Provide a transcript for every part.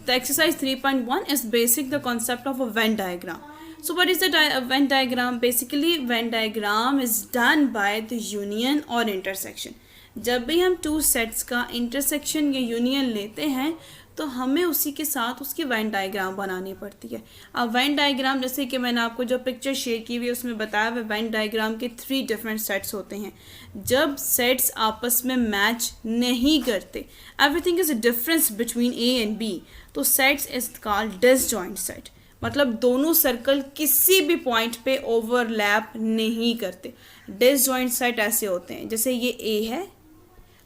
The exercise 3.1 is basic the concept of a Venn diagram. So what is the Venn diagram? Basically Venn diagram is done by the union or intersection. जब भी हम two sets का intersection या union लेते हैं तो हमें उसी के साथ उसकी वेन डायग्राम बनानी पड़ती है. अब वेन डायग्राम जैसे कि मैंने आपको जो पिक्चर शेयर की हुई है उसमें बताया हुआ वेन डायग्राम के 3 डिफरेंट सेट्स होते हैं. जब सेट्स आपस में मैच नहीं करते, everything is a difference between A and B, तो sets is called disjoint set. मतलब दोनों सर्कल किसी भी पॉइंट पे ओवरलैप नहीं करते. डिसजॉइंट सेट ऐसे होते हैं जैसे ये ए है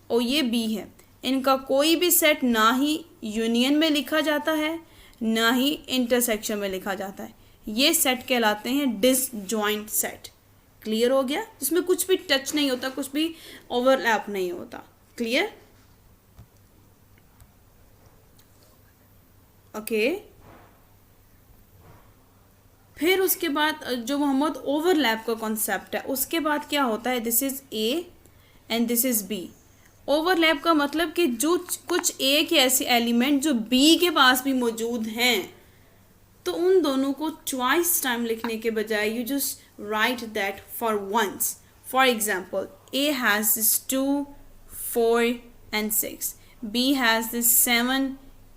और ये बी है, इनका कोई भी सेट ना ही यूनियन में लिखा जाता है ना ही इंटरसेक्शन में लिखा जाता है. ये सेट कहलाते हैं डिसजॉइंट सेट. क्लियर हो गया? जिसमें कुछ भी टच नहीं होता, कुछ भी ओवरलैप नहीं होता. क्लियर? ओके. फिर उसके बाद जो मोहम्मद ओवरलैप का कॉन्सेप्ट है, उसके बाद क्या होता है, this is A and this is B. Overlap का मतलब कि जो कुछ ए के ऐसे एलिमेंट जो बी के पास भी मौजूद हैं, तो उन दोनों को ट्वाइस टाइम लिखने के बजाय you just write that for once. For example, A has this 2, 4 and 6. B has this 7,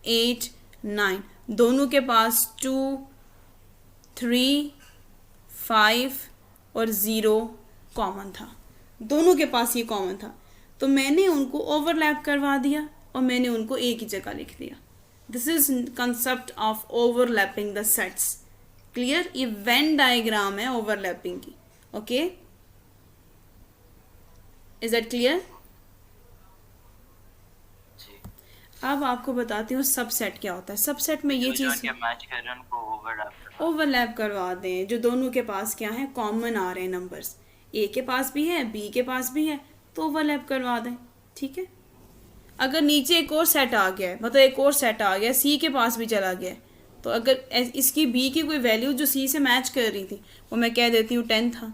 8, 9. दोनों के पास 2, 3, 5 और 0 कॉमन था. दोनों के पास ये कॉमन था, तो मैंने उनको ओवरलैप करवा दिया और मैंने उनको एक ही जगह लिख दिया. This is concept of overlapping the sets. Clear? ये वेन डायग्राम है ओवरलैपिंग की. Okay, is that clear? अब आपको बताती हूँ सबसेट क्या होता है. सबसेट में ये चीज ओवरलैप करवा दें जो दोनों के पास क्या है, कॉमन आ रहे हैं नंबर्स. ए के पास भी है, बी के पास भी है, तो ओवरलैप करवा दें. ठीक है. अगर नीचे एक और सेट आ गया है, मतलब एक और सेट आ गया, सी के पास भी चला गया है, तो अगर इसकी बी की कोई वैल्यू जो सी से मैच कर रही थी वो मैं कह देती हूँ 10 था,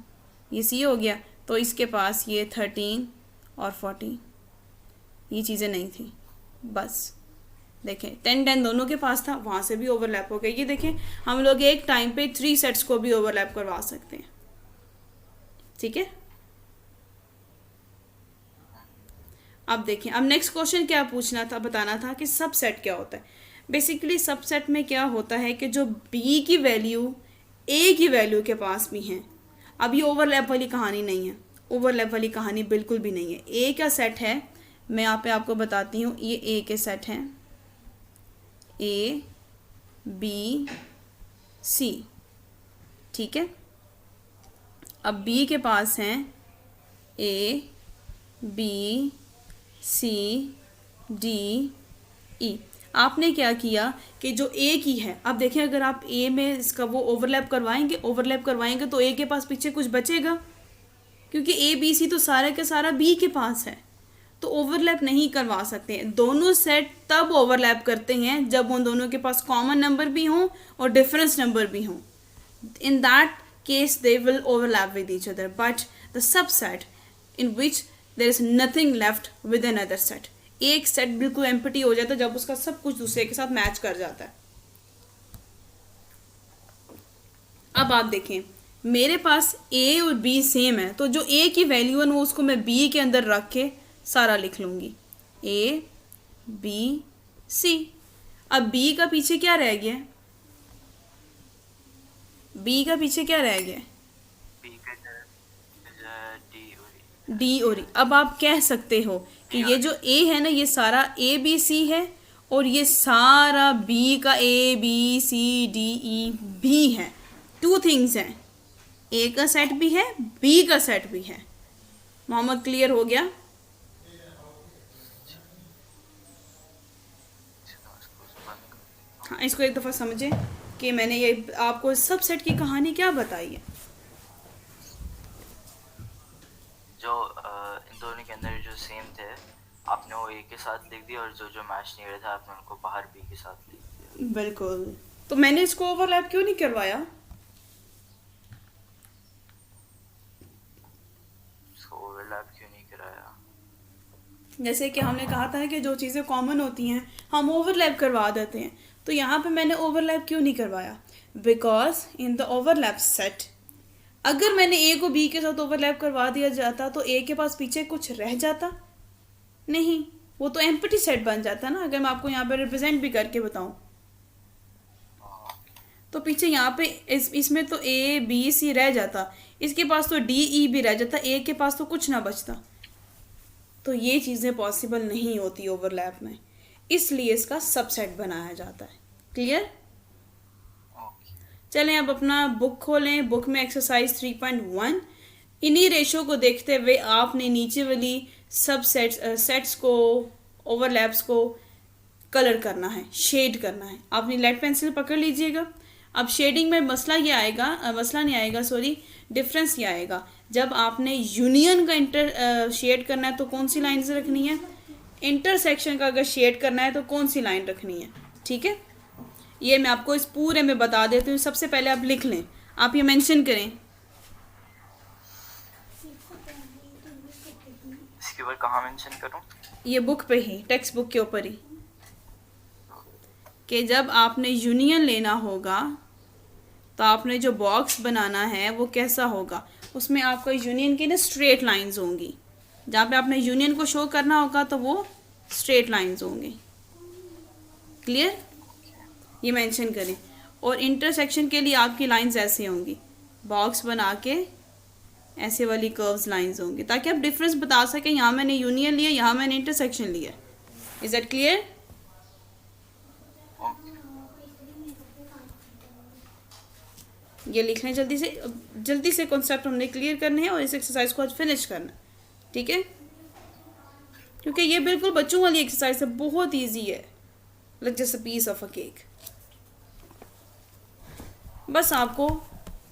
ये सी हो गया, तो इसके पास ये 13 और 14 ये चीज़ें नहीं थी. बस देखें 10 दोनों के पास था, वहाँ से भी ओवरलैप हो गया. ये देखें हम लोग एक टाइम पे 3 सेट्स को भी ओवरलैप करवा सकते हैं. ठीक है. अब देखें, अब नेक्स्ट क्वेश्चन क्या पूछना था, बताना था कि सबसेट क्या होता है. बेसिकली सबसेट में क्या होता है कि जो बी की वैल्यू ए की वैल्यू के पास भी हैं. अब ये ओवरलैप वाली कहानी नहीं है, ओवरलैप वाली कहानी बिल्कुल भी नहीं है. ए का सेट है, मैं यहाँ पे आपको बताती हूँ, ये ए के सेट हैं, ए बी सी. ठीक है. अब बी के पास हैं A B C D E. आपने क्या किया कि जो ए की है, अब देखें अगर आप ए में इसका वो ओवरलैप करवाएंगे तो ए के पास पीछे कुछ बचेगा, क्योंकि ए बी सी तो सारा का सारा बी के पास है, तो ओवरलैप नहीं करवा सकते हैं. दोनों सेट तब ओवरलैप करते हैं जब उन दोनों के पास कॉमन नंबर भी हों और डिफरेंस नंबर भी हों. In that case they will overlap with each other, but the subset in which there is nothing left with another set. एक सेट बिल्कुल एम्प्टी हो जाता है जब उसका सब कुछ दूसरे के साथ मैच कर जाता है. अब आप देखें मेरे पास ए और बी सेम है, तो जो ए की वैल्यू है वो उसको मैं बी के अंदर रख के सारा लिख लूंगी, ए बी सी. अब बी का पीछे क्या रह गया, बी का पीछे क्या रह गया, डी और ई. अब आप कह सकते हो कि ये जो ए है ना, ये सारा ए बी सी है और ये सारा बी का A B C D E भी है. 2 थिंग्स हैं, ए का सेट भी है, बी का सेट भी है. मोहम्मद क्लियर हो गया? हाँ, इसको एक दफ़ा समझे कि मैंने ये आपको सबसेट की कहानी क्या बताई है. जो इन दोनों के अंदर जो सेम थे आपने वो ए के साथ लिख दिया, और जो जो मैच नहीं हो रहा था आपने उनको बाहर बी के साथ लिख दिया. बिल्कुल. तो मैंने इसको ओवरलैप क्यों नहीं करवाया, इसको ओवरलैप क्यों नहीं कराया? जैसे कि हमने कहा था कि जो चीज़ें कॉमन होती हैं हम ओवरलैप करवा देते हैं. तो यहाँ पे मैंने ओवरलैप क्यों नहीं करवाया? Because in the overlap set अगर मैंने ए को बी के साथ ओवरलैप करवा दिया जाता तो ए के पास पीछे कुछ रह जाता नहीं, वो तो एम्प्टी सेट बन जाता ना। अगर मैं आपको यहाँ पे रिप्रेजेंट भी करके बताऊं तो पीछे यहाँ पे इसमें तो ए बी सी रह जाता, इसके पास तो डी ई भी रह जाता, ए के पास तो कुछ ना बचता। तो ये चीज़ें पॉसिबल नहीं होती ओवरलैप में, इसलिए इसका सबसेट बनाया जाता है। क्लियर? चलें अब अपना बुक खोलें। बुक में एक्सरसाइज 3.1 इन्हीं रेशो को देखते हुए आपने नीचे वाली सब सेट्स को ओवरलैप्स को कलर करना है, शेड करना है। आपने लेड पेंसिल पकड़ लीजिएगा। अब शेडिंग में मसला ये आएगा, मसला नहीं आएगा सॉरी, डिफरेंस ये आएगा। जब आपने यूनियन का शेड करना है तो कौन सी लाइन से रखनी है, इंटरसेक्शन का अगर शेड करना है तो कौन सी लाइन रखनी है। ठीक है, ये मैं आपको इस पूरे में बता देती हूँ। सबसे पहले आप लिख लें, आप ये मेंशन करें। इसके ऊपर कहाँ मेंशन करूँ? ये बुक पे ही, टेक्स्ट बुक के ऊपर ही, कि जब आपने यूनियन लेना होगा तो आपने जो बॉक्स बनाना है वो कैसा होगा, उसमें आपका यूनियन की ना स्ट्रेट लाइंस होंगी। जहाँ पे आपने यूनियन को शो करना होगा तो वो स्ट्रेट लाइंस होंगी। क्लियर? ये मेंशन करें। और इंटरसेक्शन के लिए आपकी लाइंस ऐसे होंगी, बॉक्स बना के ऐसे वाली कर्व्स लाइंस होंगी, ताकि आप डिफरेंस बता सकें, यहाँ मैंने यूनियन लिया, यहाँ मैंने इंटरसेक्शन लिया। Is that clear? ये लिख लें जल्दी से कॉन्सेप्ट हमने क्लियर करने हैं और इस एक्सरसाइज को आज फिनिश करना। ठीक है, क्योंकि ये बिल्कुल बच्चों वाली एक्सरसाइज है, बहुत ईजी है, like just a piece of a cake. बस आपको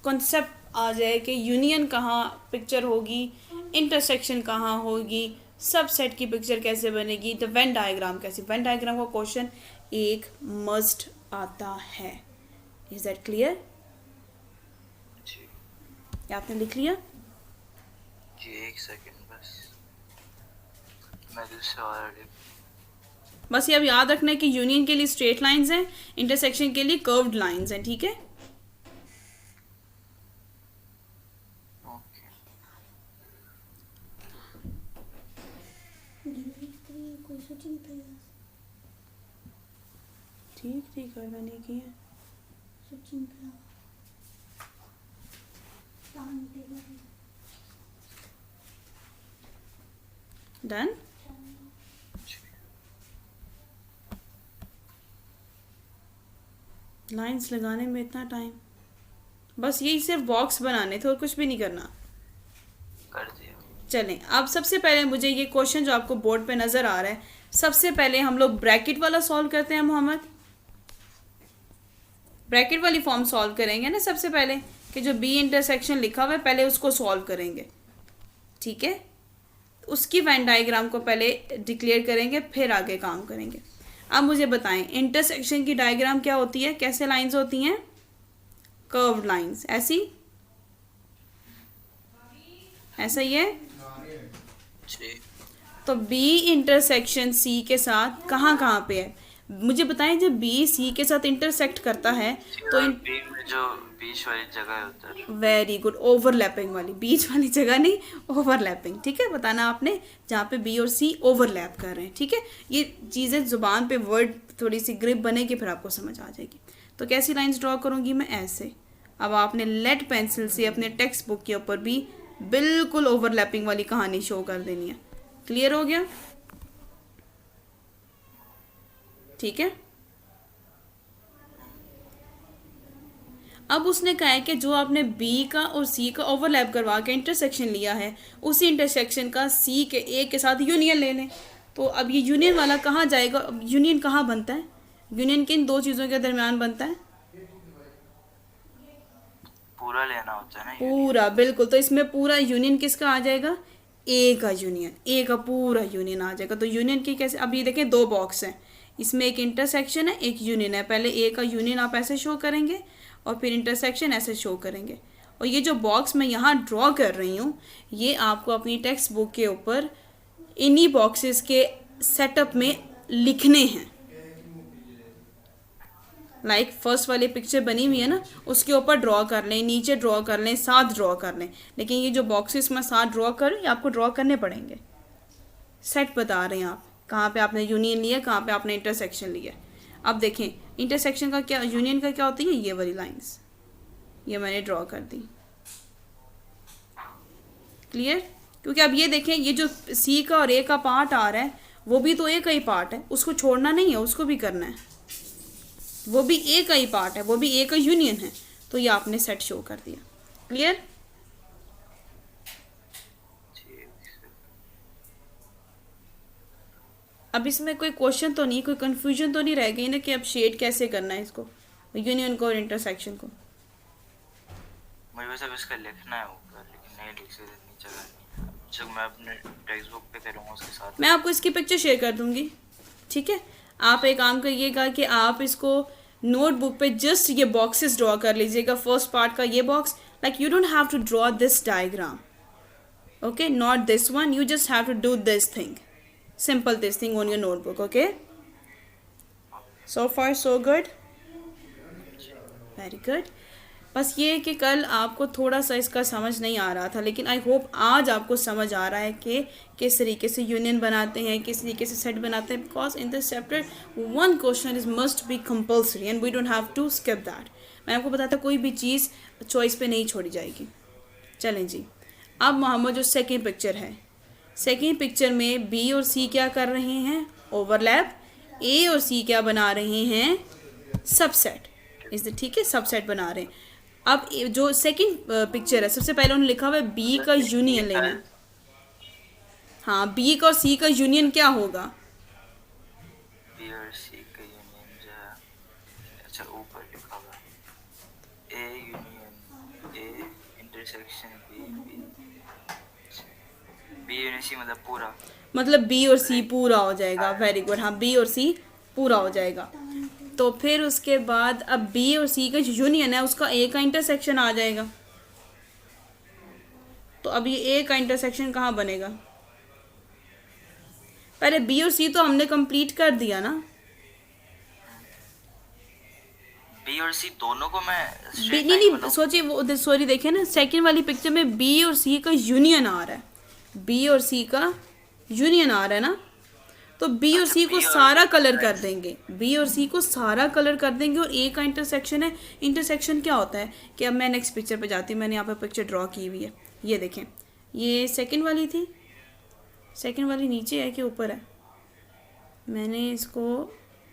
कॉन्सेप्ट आ जाए कि यूनियन कहाँ पिक्चर होगी, इंटरसेक्शन कहाँ होगी, सब सेट की पिक्चर कैसे बनेगी, द वेन डायग्राम कैसे। वेन डायग्राम का क्वेश्चन एक मस्ट आता है। Is that clear? आपने लिख लिया? जी एक सेकंड बस, मैं दूसरा ऑलरेडी। बस ये अब याद रखना है कि यूनियन के लिए स्ट्रेट लाइंस हैं, इंटरसेक्शन के लिए कर्व्ड लाइंस हैं। ठीक है, ठीक है, मैंने की है। डन? लाइंस लगाने में इतना टाइम, बस यही सिर्फ बॉक्स बनाने थे और कुछ भी नहीं करना। कर दिया। चलें, अब सबसे पहले मुझे ये क्वेश्चन जो आपको बोर्ड पे नज़र आ रहा है, सबसे पहले हम लोग ब्रैकेट वाला सॉल्व करते हैं। मोहम्मद, ब्रैकेट वाली फॉर्म सॉल्व करेंगे ना सबसे पहले, कि जो बी इंटरसेक्शन लिखा हुआ है पहले उसको सॉल्व करेंगे। ठीक है, उसकी वेन डायग्राम को पहले डिक्लेयर करेंगे, फिर आगे काम करेंगे। अब मुझे बताएं, इंटरसेक्शन की डायग्राम क्या होती है, कैसे लाइंस होती हैं? कर्व्ड लाइंस, ऐसी, ऐसा ही है। तो बी इंटरसेक्शन सी के साथ कहाँ कहाँ पे है, मुझे बताएं। जब बी सी के साथ इंटरसेक्ट करता है तो बी में जो बीच वाली जगह है उधर। वेरी गुड, ओवरलैपिंग वाली, बीच वाली जगह नहीं, ओवरलैपिंग। ठीक है, बताना आपने जहाँ पे बी और सी ओवरलैप कर रहे हैं। ठीक है, ये चीज़ें जुबान पे वर्ड थोड़ी सी ग्रिप बनेगी, फिर आपको समझ आ जाएगी। तो कैसी लाइंस ड्रॉ करूँगी मैं, ऐसे। अब आपने लेड पेंसिल से अपने टेक्स्ट बुक के ऊपर भी बिल्कुल ओवरलैपिंग वाली कहानी शो कर देनी है। क्लियर हो गया? ठीक है, अब उसने कहा है कि जो आपने बी का और सी का ओवरलैप करवा के इंटरसेक्शन लिया है, उसी इंटरसेक्शन का सी के ए के साथ यूनियन ले लें। तो अब ये यूनियन वाला कहाँ जाएगा? अब यूनियन कहाँ बनता है? यूनियन किन दो चीज़ों के दरमियान बनता है? पूरा लेना होता है ना, पूरा, बिल्कुल। तो इसमें पूरा यूनियन किसका आ जाएगा? ए का यूनियन, ए का पूरा यूनियन आ जाएगा। तो यूनियन की कैसे, अब ये देखें दो बॉक्स हैं, इसमें एक इंटरसेक्शन है, एक यूनियन है। पहले ए का यूनियन आप ऐसे शो करेंगे और फिर इंटरसेक्शन ऐसे शो करेंगे। और ये जो बॉक्स मैं यहाँ ड्रॉ कर रही हूँ, ये आपको अपनी टेक्स्ट बुक के ऊपर इन्हीं बॉक्सेस के सेटअप में लिखने हैं। लाइक फर्स्ट वाली पिक्चर बनी हुई है ना, उसके ऊपर ड्रॉ कर लें, नीचे ड्रॉ कर लें, साथ ड्रॉ कर लें, लेकिन ये जो बॉक्सेस में साथ ड्रॉ करें ये आपको ड्रॉ करने पड़ेंगे। सेट बता रहे हैं आप, कहाँ पे आपने यूनियन लिया, कहाँ पे आपने इंटरसेक्शन लिया। अब देखें इंटरसेक्शन का क्या, यूनियन का क्या होती है, ये वाली लाइंस, ये मैंने ड्रॉ कर दी। क्लियर? क्योंकि अब ये देखें ये जो सी का और ए का पार्ट आ रहा है वो भी तो ए का ही पार्ट है, उसको छोड़ना नहीं है, उसको भी करना है, वो भी ए का ही पार्ट है, वो भी ए का यूनियन है, तो ये आपने सेट शो कर दिया। क्लियर? अब इसमें कोई क्वेश्चन तो नहीं, कोई कंफ्यूजन तो नहीं रह गई ना कि अब शेड कैसे करना है इसको, यूनियन को और इंटरसेक्शन को। मुझे बस अब इसका लिखना है ऊपर, लेकिन नहीं लिख सकते, इतनी जगह नहीं है। जब मैं अपने टेक्स्ट बुक पे करूँगा उसके साथ मैं आपको इसकी पिक्चर शेयर कर दूंगी, ठीक है? आप एक काम करिएगा कि आप इसको नोटबुक पे जस्ट ये बॉक्सेस ड्रॉ कर लीजिएगा। फर्स्ट पार्ट का ये box, like you don't have to draw this diagram, okay, not this one, you just have to do this thing, simple this thing on your notebook, okay? So far so good, very good. बस ये है कि कल आपको थोड़ा सा इसका समझ नहीं आ रहा था, लेकिन आई होप आज आपको समझ आ रहा है कि किस तरीके से यूनियन बनाते हैं, किस तरीके से सेट बनाते हैं, because in this chapter one question is must be compulsory and we don't have to skip that. मैं आपको बताता कोई भी चीज़ चॉइस पे नहीं छोड़ी जाएगी। चलें जी, अब मोहम्मद जो सेकेंड पिक्चर है, सेकेंड पिक्चर में बी और सी क्या कर रहे हैं, ओवरलैप। ए और सी क्या बना रहे हैं, सबसेट, इस ठीक है, सबसेट बना रहे हैं। अब जो सेकेंड पिक्चर है, सबसे पहले उन्होंने लिखा हुआ है बी का यूनियन लेना है। हाँ, बी का और सी का यूनियन क्या होगा, बी और सी का यूनियन जो है, अच्छा ऊपर लिखा हुआ है A union A intersection B, B union C मतलब पूरा, मतलब बी और सी पूरा हो जाएगा। वेरी गुड, हाँ बी और सी पूरा हो जाएगा। तो फिर उसके बाद अब बी और सी का जो यूनियन है उसका ए का इंटरसेक्शन आ जाएगा। तो अब ये ए का इंटरसेक्शन कहाँ बनेगा, पहले बी और सी तो हमने कंप्लीट कर दिया ना, बी और सी दोनों को मैं नहीं सोचिए, वो सॉरी देखिए ना, सेकंड वाली पिक्चर में बी और सी का यूनियन आ रहा है, बी और सी का यूनियन आ रहा है ना, तो बी और सी को सारा कलर कर देंगे, बी और सी को सारा कलर कर देंगे और ए का इंटरसेक्शन है। इंटरसेक्शन क्या होता है कि अब मैं नेक्स्ट पिक्चर पे जाती हूँ, मैंने यहाँ पे पिक्चर ड्रॉ की हुई है, ये देखें, ये सेकंड वाली थी, सेकंड वाली नीचे है कि ऊपर है, मैंने इसको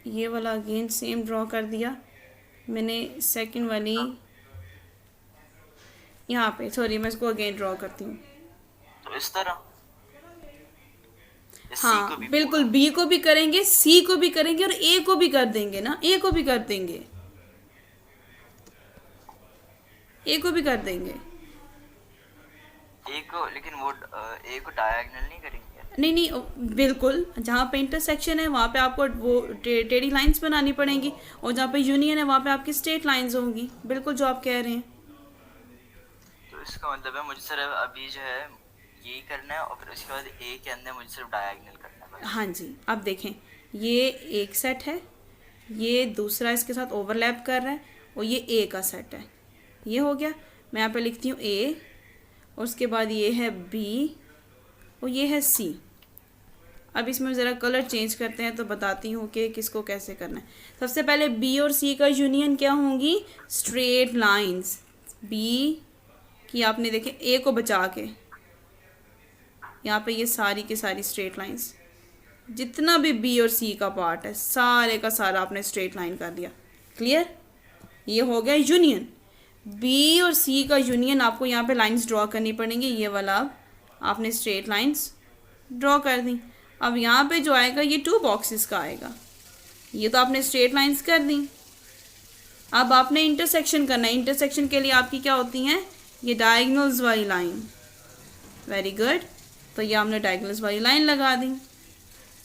ये वाला अगेन सेम ड्रॉ कर दिया, मैंने सेकंड वाली यहाँ पे, सॉरी मैं इसको अगेन ड्रॉ करती हूँ, तो इस तरह हाँ बिल्कुल, बी को भी करेंगे, सी को भी करेंगे और ए को भी कर देंगे ना, ए को भी कर देंगे, ए को भी कर देंगे, ए को, लेकिन वो ए को डायगोनल नहीं करेंगे। नहीं नहीं बिल्कुल, जहाँ पे इंटरसेक्शन है वहाँ पे आपको वो टेढ़ी लाइंस बनानी पड़ेंगी, और जहाँ पे यूनियन है वहाँ पे आपकी स्ट्रेट लाइंस होंगी, बिल्कुल जो आप कह रहे हैं। तो इसका मतलब है मुझे सिर्फ अभी जो है यही करना है और फिर उसके बाद ए के अंदर मुझे सिर्फ डायगोनल करना है। हाँ जी, अब देखें ये एक सेट है, ये दूसरा इसके साथ ओवरलैप कर रहा है, और ये ए का सेट है, ये हो गया। मैं यहाँ पे लिखती हूँ ए, और उसके बाद ये है बी और ये है सी। अब इसमें ज़रा कलर चेंज करते हैं तो बताती हूँ कि किसको कैसे करना है। सबसे पहले बी और सी का यूनियन क्या होंगी, स्ट्रेट लाइंस। बी की आपने देखे ए को बचा के यहाँ पे ये सारी की सारी स्ट्रेट लाइंस, जितना भी बी और सी का पार्ट है सारे का सारा आपने स्ट्रेट लाइन कर दिया। क्लियर? ये हो गया यूनियन। बी और सी का यूनियन आपको यहाँ पे लाइंस ड्रॉ करनी पड़ेंगी, ये वाला अब आपने स्ट्रेट लाइंस ड्रॉ कर दी। अब यहाँ पे जो आएगा ये 2 बॉक्सेस का आएगा, ये तो आपने स्ट्रेट लाइंस कर दी। अब आपने इंटरसेक्शन करना है, इंटरसेक्शन के लिए आपकी क्या होती हैं, ये डायगोनल्स वाली लाइन। वेरी गुड, तो ये हमने डायगोनल्स वाली लाइन लगा दी।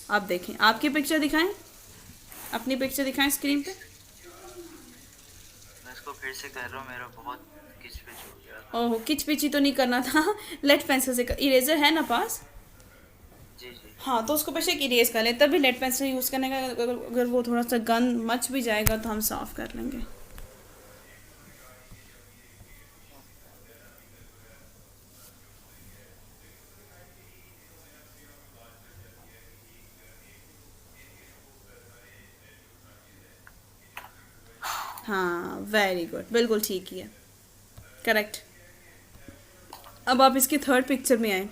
अब देखें, आपकी पिक्चर दिखाएं, अपनी पिक्चर दिखाएं स्क्रीन पे। मैं इसको फिर से कर रहा हूँ, मेरा बहुत किचपिच हो गया। ओह किचपिची तो नहीं करना था, लेड पेंसिल से इरेजर है ना पास, जी जी। हाँ, तो उसको बेशक इरेज कर लें, तभी लेड पेंसिल यूज़ करने का, अगर वो थोड़ा सा गंद मच भी जाएगा तो हम साफ़ कर लेंगे। हाँ, वेरी गुड, बिल्कुल ठीक ही है, करेक्ट। अब आप इसकी थर्ड पिक्चर में आए।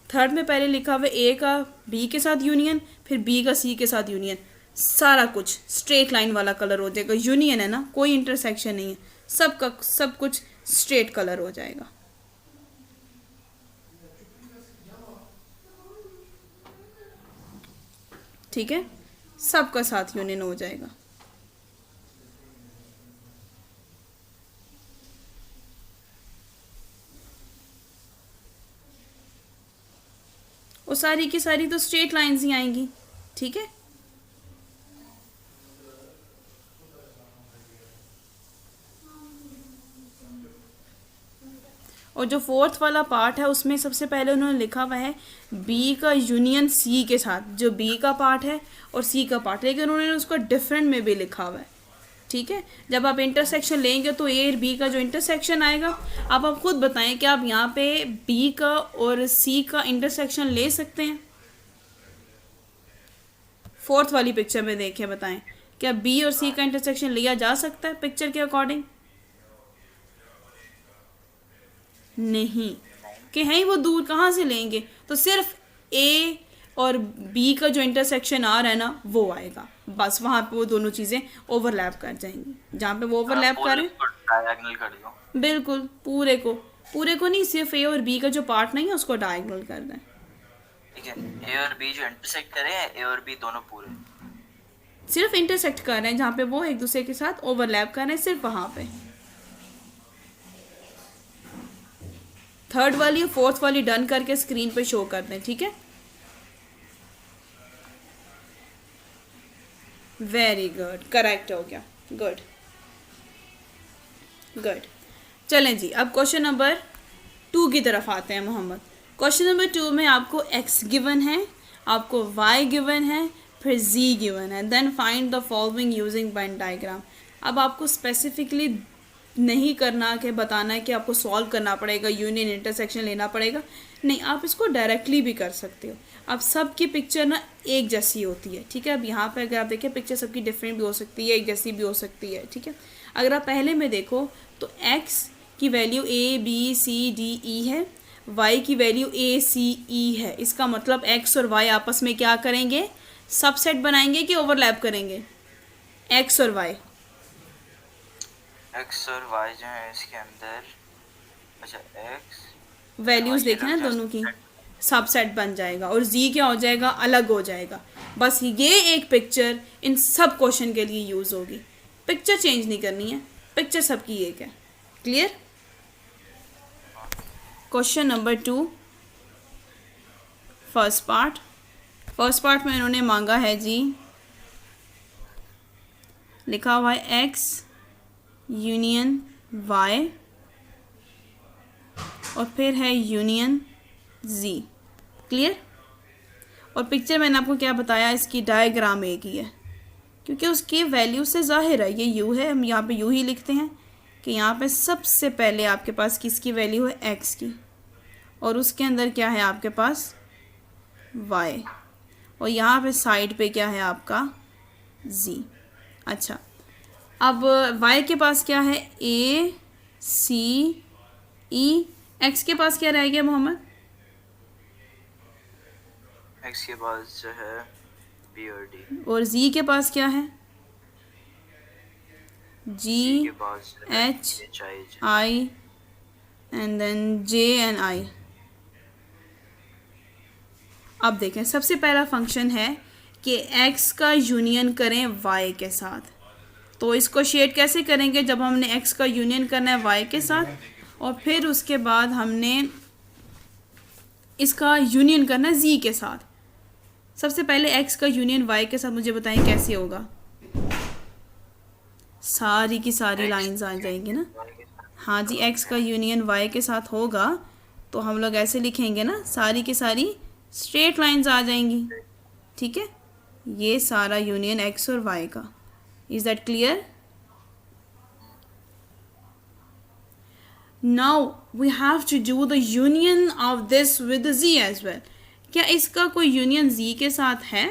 थर्ड में पहले लिखा हुआ है ए का बी के साथ यूनियन, फिर बी का सी के साथ यूनियन। सारा कुछ स्ट्रेट लाइन वाला कलर हो जाएगा, यूनियन है ना, कोई इंटरसेक्शन नहीं है, सबका सब कुछ स्ट्रेट कलर हो जाएगा। ठीक है, सबका साथ यूनियन हो जाएगा। और सारी की सारी तो स्ट्रेट लाइंस ही आएंगी। ठीक है, और जो फोर्थ वाला पार्ट है उसमें सबसे पहले उन्होंने लिखा हुआ है बी का यूनियन सी के साथ, जो बी का पार्ट है और सी का पार्ट, लेकिन उन्होंने उसको डिफरेंट में भी लिखा हुआ है। ठीक है, जब आप इंटरसेक्शन लेंगे तो ए और बी का जो इंटरसेक्शन आएगा, अब आप खुद बताएं कि आप यहाँ पे बी का और सी का इंटरसेक्शन ले सकते हैं? फोर्थ वाली पिक्चर में देखें, बताएं क्या बी और सी का इंटरसेक्शन लिया जा सकता है पिक्चर के अकॉर्डिंग? नहीं, कि हैं वो दूर, कहाँ से लेंगे? तो सिर्फ ए और बी का जो इंटरसेक्शन आ रहा है ना वो आएगा, बस वहाँ पे वो दोनों चीज़ें ओवरलैप कर जाएंगी, जहाँ पे वो ओवरलैप करें। डायगोनल कर दो। बिल्कुल, पूरे को नहीं, सिर्फ ए और बी का जो पार्ट नहीं है उसको डायगोनल कर दें। ठीक है, ए और बी जो इंटरसेक्ट करें, ए और बी दोनों पूरे। सिर्फ इंटरसेक्ट कर रहे हैं, जहाँ पे वो एक दूसरे के साथ ओवरलैप कर रहे हैं, सिर्फ वहाँ पे। थर्ड वाली और फोर्थ वाली डन करके स्क्रीन पे शो कर दें। ठीक है, वेरी गुड, करेक्ट हो गया, गुड गुड। चलें जी, अब क्वेश्चन नंबर 2 की तरफ आते हैं मोहम्मद। क्वेश्चन नंबर 2 में आपको x गिवन है, आपको y गिवन है, फिर z गिवन है, then find the following using Venn diagram. अब आपको स्पेसिफिकली नहीं करना कि बताना है कि आपको सॉल्व करना पड़ेगा, यूनियन इंटरसेक्शन लेना पड़ेगा, नहीं, आप इसको डायरेक्टली भी कर सकते हो। अब सबकी पिक्चर ना एक जैसी होती है। ठीक है, अब यहाँ पे अगर आप देखें पिक्चर सबकी डिफरेंट भी हो सकती है, एक जैसी भी हो सकती है। ठीक है, अगर आप पहले में देखो तो x की value a b c d e है, y की वैल्यू a c e है। इसका मतलब x और y आपस में क्या करेंगे, सबसेट बनाएंगे कि ओवरलैप करेंगे? x और y, एक्स और वाई जो है इसके अंदर, अच्छा एक्स वैल्यूज़ देखें ना दोनों की, सबसेट बन जाएगा और z क्या हो जाएगा, अलग हो जाएगा। बस ये एक पिक्चर इन सब क्वेश्चन के लिए यूज़ होगी, पिक्चर चेंज नहीं करनी है, पिक्चर सबकी एक है। Clear? Question number 2, first part में इन्होंने मांगा है जी, लिखा हुआ है x यूनियन y और फिर है यूनियन z। क्लियर? और पिक्चर मैंने आपको क्या बताया, इसकी डायग्राम एक ही है, क्योंकि उसकी वैल्यू से जाहिर है ये u है, हम यहाँ पे u ही लिखते हैं कि यहाँ पे सबसे पहले आपके पास किसकी वैल्यू है, x की, और उसके अंदर क्या है आपके पास y, और यहाँ पे साइड पे क्या है आपका z। अच्छा, अब y के पास क्या है, a c e, x के पास क्या रह गया मोहम्मद? एक्स के पास जो है बी और डी, और z के पास क्या है, g के पास h H I J. I and then j and I। अब देखें, सबसे पहला फंक्शन है कि x का यूनियन करें y के साथ। तो इसको शेड कैसे करेंगे, जब हमने x का यूनियन करना है y के साथ और फिर उसके बाद हमने इसका यूनियन करना है z के साथ। सबसे पहले x का यूनियन y के साथ मुझे बताएं कैसे होगा? सारी की सारी लाइंस आ जाएंगी ना। हाँ जी, x का यूनियन y के साथ होगा तो हम लोग ऐसे लिखेंगे ना, सारी की सारी स्ट्रेट लाइंस आ जाएंगी, ठीक है। ये सारा यूनियन एक्स और वाई का। Is that clear? Now we have to do the union of this with Z as well. क्या इसका कोई यूनियन जी के साथ है?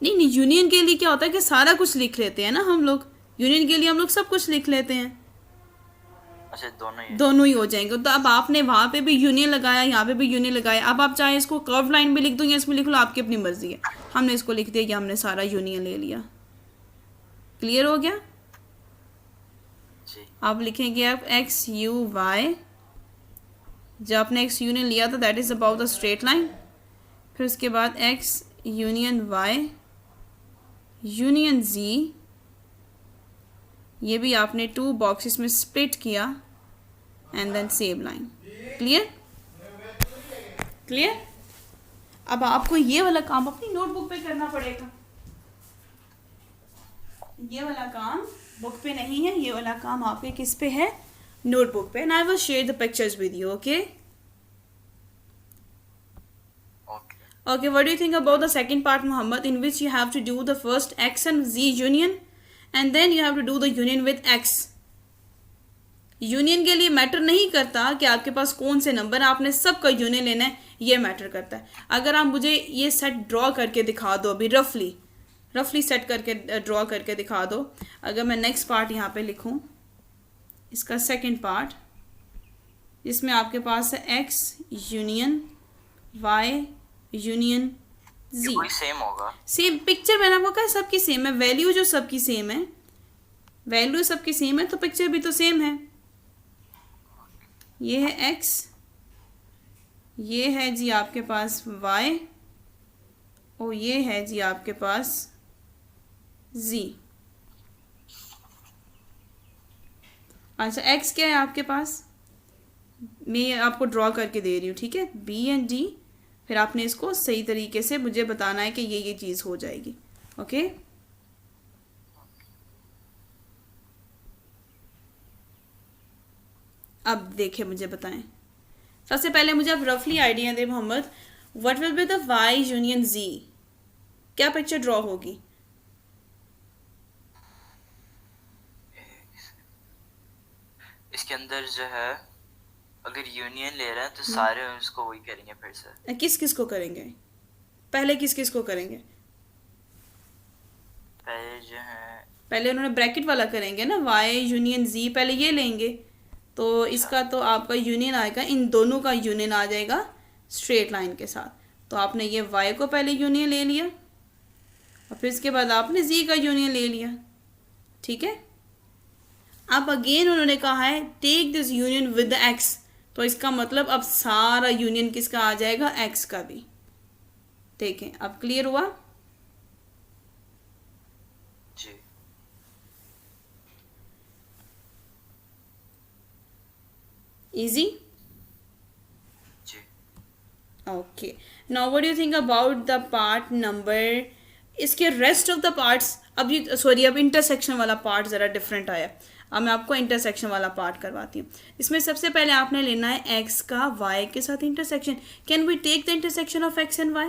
नहीं, यूनियन के लिए क्या होता है कि सारा कुछ लिख लेते हैं ना हम लोग। यूनियन के लिए हम लोग सब कुछ लिख लेते हैं। अच्छा, दोनों ही हो जाएंगे। तो अब आपने वहाँ पे भी यूनियन लगाया, यहाँ पे भी यूनियन लगाया। अब आप चाहे इसको कर्व लाइन भी लिख दो या इसमें लिख लो, आपकी अपनी मर्जी है। हमने इसको लिख दिया कि हमने सारा यूनियन ले लिया। क्लियर हो गया? जी। आप लिखेंगे आप एक्स यू वाई। जब आपने एक्स यूनियन लिया था that is about the straight line. फिर उसके बाद X union Y union Z, ये भी आपने 2 बॉक्सेस में स्प्लिट किया and then same line. Clear? Clear? अब आपको ये वाला काम अपनी नोटबुक पे करना पड़ेगा। ये वाला काम बुक पे नहीं है, ये वाला काम आपके किस पे है? नोटबुक पे। And I will share the pictures with you. Okay okay, what do you think about the second part, Muhammad, in which you have to do the first x and z union and then you have to do the union with x? Union के लिए matter नहीं करता कि आपके पास कौन से number, आपने सबका यूनियन लेना है, ये मैटर करता है। अगर आप मुझे ये सेट ड्रॉ करके दिखा दो, अभी रफली सेट करके ड्रॉ करके दिखा दो। अगर मैं नेक्स्ट पार्ट यहाँ पे लिखूँ, इसका सेकंड पार्ट, जिसमें आपके पास है x यूनियन y यूनियन जी। सेम होगा, सेम पिक्चर मैंने आपको कहा सबकी सेम है। वैल्यू जो सबकी सेम है, वैल्यू सबकी सेम है, तो पिक्चर भी तो सेम है। ये है x, ये है जी आपके पास y, और ये है जी आपके पास z। अच्छा, x क्या है आपके पास? मैं आपको ड्रॉ करके दे रही हूँ, ठीक है, b एंड d। फिर आपने इसको सही तरीके से मुझे बताना है कि ये चीज़ हो जाएगी। ओके, अब देखिए, मुझे बताएं। सबसे पहले मुझे आप रफली आइडिया दें Muhammad, what will be the y union z? क्या पिक्चर ड्रॉ होगी? इसके अंदर जो है, अगर यूनियन ले रहे हैं तो सारे उसको वही करेंगे। फिर से किस किस को करेंगे? पहले किस किस को करेंगे? पहले जो है, पहले उन्होंने ब्रैकेट वाला करेंगे ना, y यूनियन z, पहले ये लेंगे। तो इसका तो आपका यूनियन आएगा, इन दोनों का यूनियन आ जाएगा स्ट्रेट लाइन के साथ। तो आपने ये y को पहले यूनियन ले लिया और फिर इसके बाद आपने z का यूनियन ले लिया, ठीक है। अब अगेन उन्होंने कहा है take this union with the x, तो इसका मतलब अब सारा यूनियन किसका आ जाएगा? x का भी। देखें, अब क्लियर हुआ? जी। इजी? जी। Okay, now what do you think about the part number? इसके रेस्ट ऑफ द पार्ट्स, अब ये सॉरी, अब इंटरसेक्शन वाला पार्ट ज़रा डिफरेंट आया। अब मैं आपको इंटरसेक्शन वाला पार्ट करवाती हूँ। इसमें सबसे पहले आपने लेना है x का y के साथ intersection. Can we take the intersection of x and y?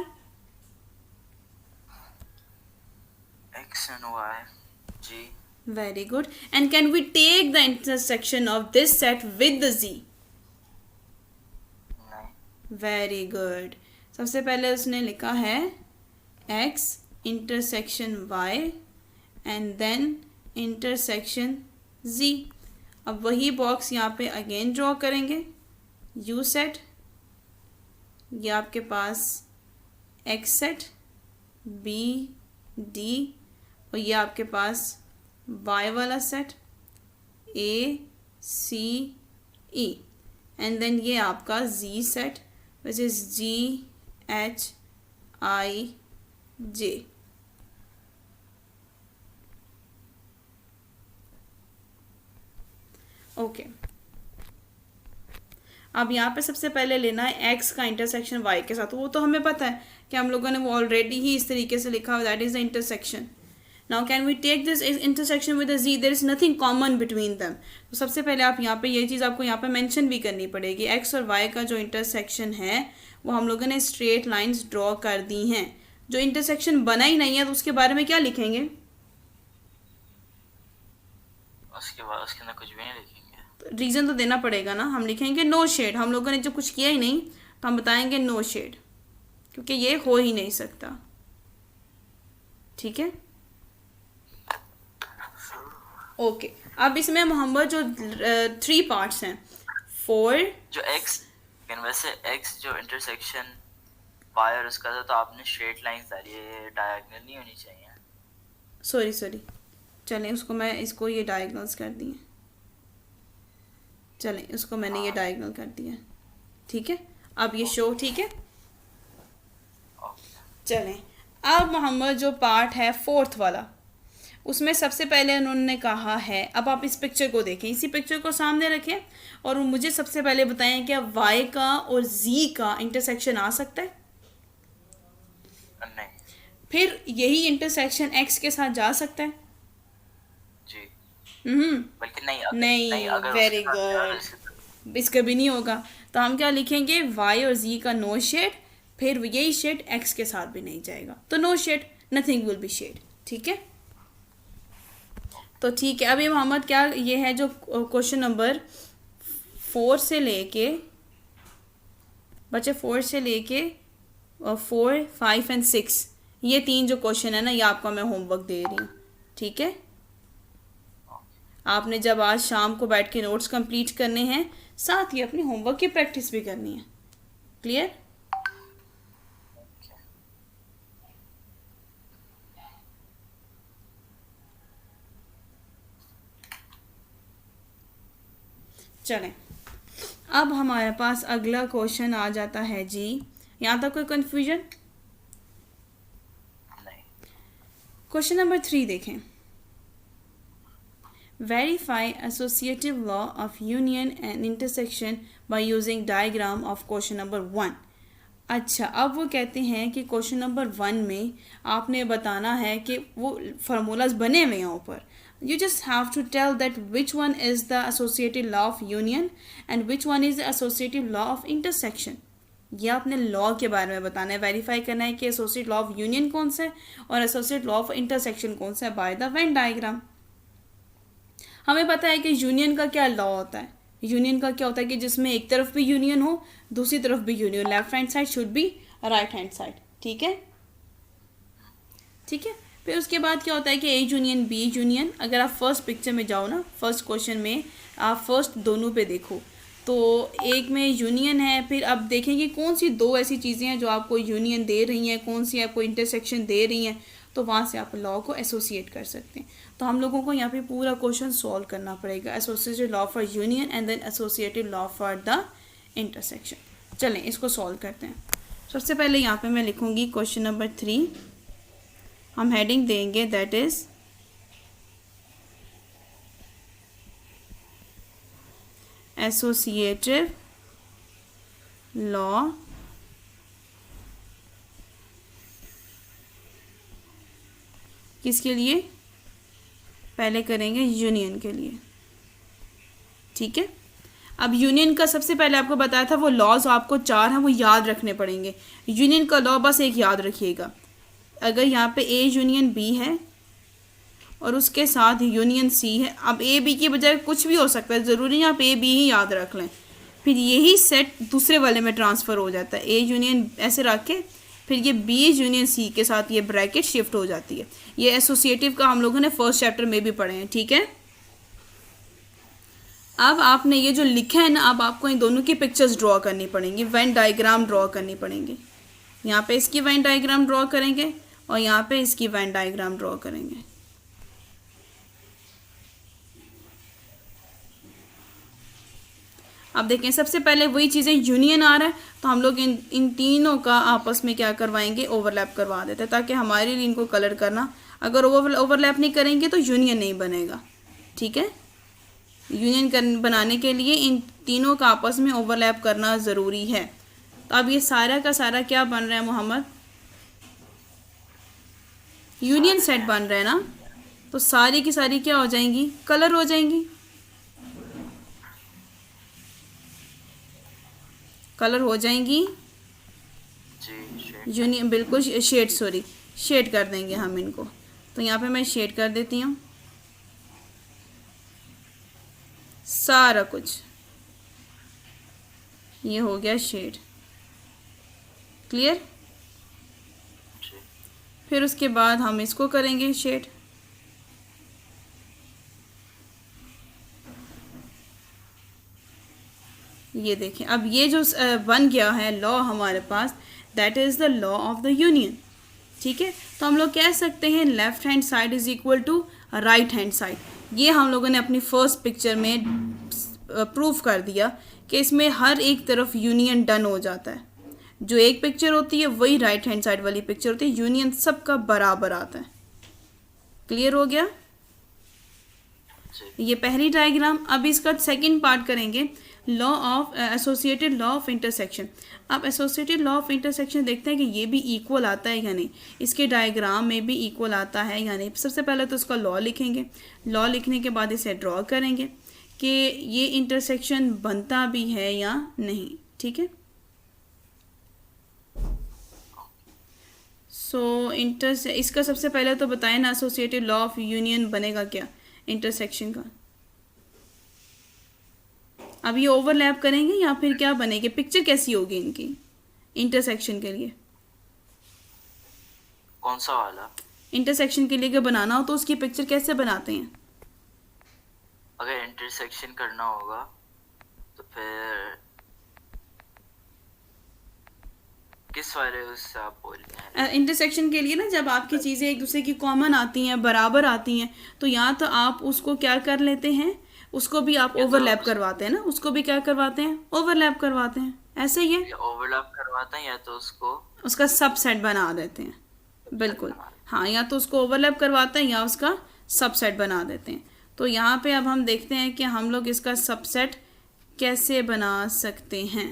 x and y, जी। Very good. And can we take the intersection of this set with the z? नहीं। Very good. सबसे पहले उसने लिखा है x intersection y and then intersection z। अब वही box यहाँ पे अगेन ड्रॉ करेंगे, u सेट, ये आपके पास x सेट, b d, और ये आपके पास y वाला set a c e, and then ये आपका z set which is g h i j। Okay, अब यहाँ पे सबसे पहले लेना है x का इंटरसेक्शन y के साथ। वो तो हमें पता है कि हम लोगों ने वो ऑलरेडी ही इस तरीके से लिखा हुआ, that is the intersection. Now can we take this intersection with the z? There is nothing common between them. तो सबसे पहले आप यहाँ पे ये चीज़ आपको यहाँ पे मेंशन भी करनी पड़ेगी, x और y का जो इंटरसेक्शन है वो हम लोगों ने स्ट्रेट लाइंस ड्रॉ कर दी हैं। जो इंटरसेक्शन बना ही नहीं है तो उसके बारे में क्या लिखेंगे? उसके बाद उसके अंदर कुछ भी नहीं लिखेंगे। तो रीज़न तो देना पड़ेगा ना। हम लिखेंगे नो शेड। हम लोगों ने जो कुछ किया ही नहीं तो हम बताएंगे नो शेड, क्योंकि ये हो ही नहीं सकता। ठीक है, ओके। अब इसमें मोहम्मद जो 3 पार्ट्स हैं, 4 जो एक्स, लेकिन वैसे एक्स जो इंटरसेक्शन वाई और उसका था, तो आपने स्ट्रेट लाइंस डाली है, ये डायगोनल नहीं होनी चाहिए। सॉरी चलें उसको मैं इसको ये डायगोनल्स कर दिए। चलें उसको मैंने ये डायगोनल कर दिया। ठीक है, अब ये शो ठीक है। चलें अब मोहम्मद जो पार्ट है 4th वाला, उसमें सबसे पहले उन्होंने कहा है, अब आप इस पिक्चर को देखें, इसी पिक्चर को सामने रखें और मुझे सबसे पहले बताएं क्या y का और z का इंटरसेक्शन आ सकता है? नहीं। फिर यही इंटरसेक्शन x के साथ जा सकता है? जी। बल्कि नहीं अगर वेरी गुड, इसका भी नहीं होगा। तो हम क्या लिखेंगे? y और z का नो शेड, फिर यही शेड x के साथ भी नहीं जाएगा, तो no shade, nothing will be shade. ठीक है, तो ठीक है। अभी मोहम्मद क्या ये है जो क्वेश्चन नंबर 4 से लेके बच्चे 4 से लेके 4, 5 एंड 6, ये 3 जो क्वेश्चन है ना, ये आपका मैं होमवर्क दे रही हूँ। ठीक है, आपने जब आज शाम को बैठ के नोट्स कंप्लीट करने हैं, साथ ही अपनी होमवर्क की प्रैक्टिस भी करनी है। क्लियर? चलें, अब हमारे पास अगला क्वेश्चन आ जाता है जी। यहाँ तक कोई कंफ्यूजन? नहीं। क्वेश्चन नंबर 3 देखें। Verify associative law of union and intersection by using diagram of question number 1। अच्छा, अब वो कहते हैं कि क्वेश्चन नंबर 1 में आपने बताना है कि वो फार्मूलाज बने हुए हैं ऊपर। You just have to tell that which one is the associative law of union and which one is the associative law of intersection. ये आपने लॉ के बारे में बताना है, वेरीफाई करना है कि एसोसिएटिव लॉ ऑफ यूनियन कौन सा है और एसोसिएटिव लॉ ऑफ इंटरसेक्शन कौन सा है बाय द वेन डायग्राम। हमें पता है कि यूनियन का क्या लॉ होता है। यूनियन का क्या होता है कि जिसमें एक तरफ भी यूनियन हो, दूसरी तरफ भी union, left hand side should be right hand side. ठीक है, ठीक है। फिर उसके बाद क्या होता है कि ए यूनियन बी यूनियन। अगर आप फर्स्ट पिक्चर में जाओ ना, फर्स्ट क्वेश्चन में आप फर्स्ट दोनों पे देखो, तो एक में यूनियन है, फिर अब देखेंगे कौन सी 2 ऐसी चीज़ें हैं जो आपको यूनियन दे रही हैं, कौन सी आपको इंटरसेक्शन दे रही हैं, तो वहाँ से आप लॉ को एसोसिएट कर सकते हैं। तो हम लोगों को यहाँ पे पूरा क्वेश्चन सॉल्व करना पड़ेगा, associative law for union and then associative law for the intersection. चलें इसको सॉल्व करते हैं। सबसे पहले यहाँ पे मैं लिखूँगी क्वेश्चन नंबर 3, हम हेडिंग देंगे दैट इज एसोसिएटिव लॉ किसके लिए? पहले करेंगे यूनियन के लिए। ठीक है, अब यूनियन का सबसे पहले आपको बताया था वो लॉज आपको 4 हैं, वो याद रखने पड़ेंगे। यूनियन का लॉ बस एक याद रखिएगा, अगर यहाँ पे ए यूनियन बी है और उसके साथ यूनियन सी है, अब ए बी की बजाय कुछ भी हो सकता है, ज़रूरी आप ए बी ही याद रख लें, फिर यही सेट दूसरे वाले में ट्रांसफ़र हो जाता है। ए यूनियन ऐसे रख के फिर ये बी यूनियन सी के साथ ये ब्रैकेट शिफ्ट हो जाती है। ये एसोसिएटिव का हम लोगों ने फर्स्ट चैप्टर में भी पढ़े हैं। ठीक है, अब आपने ये जो लिखा है ना, अब आपको इन दोनों की पिक्चर्स ड्रॉ करनी पड़ेंगी, वेन डायग्राम ड्रॉ करनी पड़ेंगी। यहाँ पे इसकी वेन डायग्राम ड्रॉ करेंगे और यहाँ पे इसकी वेन डायग्राम ड्रॉ करेंगे। अब देखें, सबसे पहले वही चीज़ें यूनियन आ रहा है तो हम लोग इन तीनों का आपस में क्या करवाएंगे, ओवरलैप करवा देते हैं, ताकि हमारे लिए इनको कलर करना, अगर ओवरलैप नहीं करेंगे तो यूनियन नहीं बनेगा। ठीक है, यूनियन बनाने के लिए इन तीनों का आपस में ओवरलैप करना ज़रूरी है। तो अब ये सारा का सारा क्या बन रहा है मोहम्मद? यूनियन सेट बन रहा है ना, तो सारी की सारी क्या हो जाएंगी? कलर हो जाएंगी। कलर हो जाएंगी जी शेड। यूनियन बिल्कुल शेड, सॉरी शेड कर देंगे हम इनको। तो यहाँ पे मैं शेड कर देती हूँ सारा कुछ, ये हो गया शेड। क्लियर। जी फिर उसके बाद हम इसको करेंगे शेड। ये देखें, अब ये जो बन गया है लॉ हमारे पास, that is the law of the union. ठीक है, तो हम लोग कह सकते हैं left hand side is equal to right hand side. ये हम लोगों ने अपनी फर्स्ट पिक्चर में प्रूफ कर दिया कि इसमें हर एक तरफ यूनियन डन हो जाता है। जो एक पिक्चर होती है वही राइट हैंड साइड वाली पिक्चर होती है, यूनियन सबका बराबर आता है। क्लियर हो गया जी। ये पहली डायग्राम। अब इसका सेकंड पार्ट करेंगे, law of associated law of intersection. अब एसोसिएटेड लॉ ऑफ इंटरसेक्शन देखते हैं कि ये भी इक्वल आता है या नहीं, इसके डायग्राम में भी इक्वल आता है या नहीं। सबसे पहले तो इसका लॉ लिखेंगे, लॉ लिखने के बाद इसे ड्रॉ करेंगे कि ये इंटरसेक्शन बनता भी है या नहीं। ठीक है, सो इसका सबसे पहले तो बताएं ना, एसोसिएटेड लॉ ऑफ यूनियन बनेगा क्या इंटरसेक्शन का। अब ये ओवरलैप करेंगे या फिर क्या बनेगी, पिक्चर कैसी होगी इनकी इंटरसेक्शन के लिए। कौन सा वाला? इंटरसेक्शन के लिए अगर बनाना हो तो उसकी पिक्चर कैसे बनाते हैं। अगर इंटरसेक्शन करना होगा तो फिर किस वाले उससे आप बोल रहे हैं? इंटरसेक्शन के लिए ना, जब आपकी चीज़ें एक दूसरे की कॉमन आती हैं, बराबर आती हैं, तो यहाँ तो आप उसको क्या कर लेते हैं, उसको भी आप ओवरलैप करवाते हैं ना, उसको भी क्या करवाते हैं, ओवरलैप करवाते हैं। ऐसे ही है, ओवरलैप करवाते हैं या तो उसको उसका सबसेट बना देते हैं। बिल्कुल हाँ, या तो उसको ओवरलैप करवाते हैं या उसका सबसेट बना देते हैं। तो यहाँ पे अब हम देखते हैं कि हम लोग इसका सबसेट कैसे बना सकते हैं।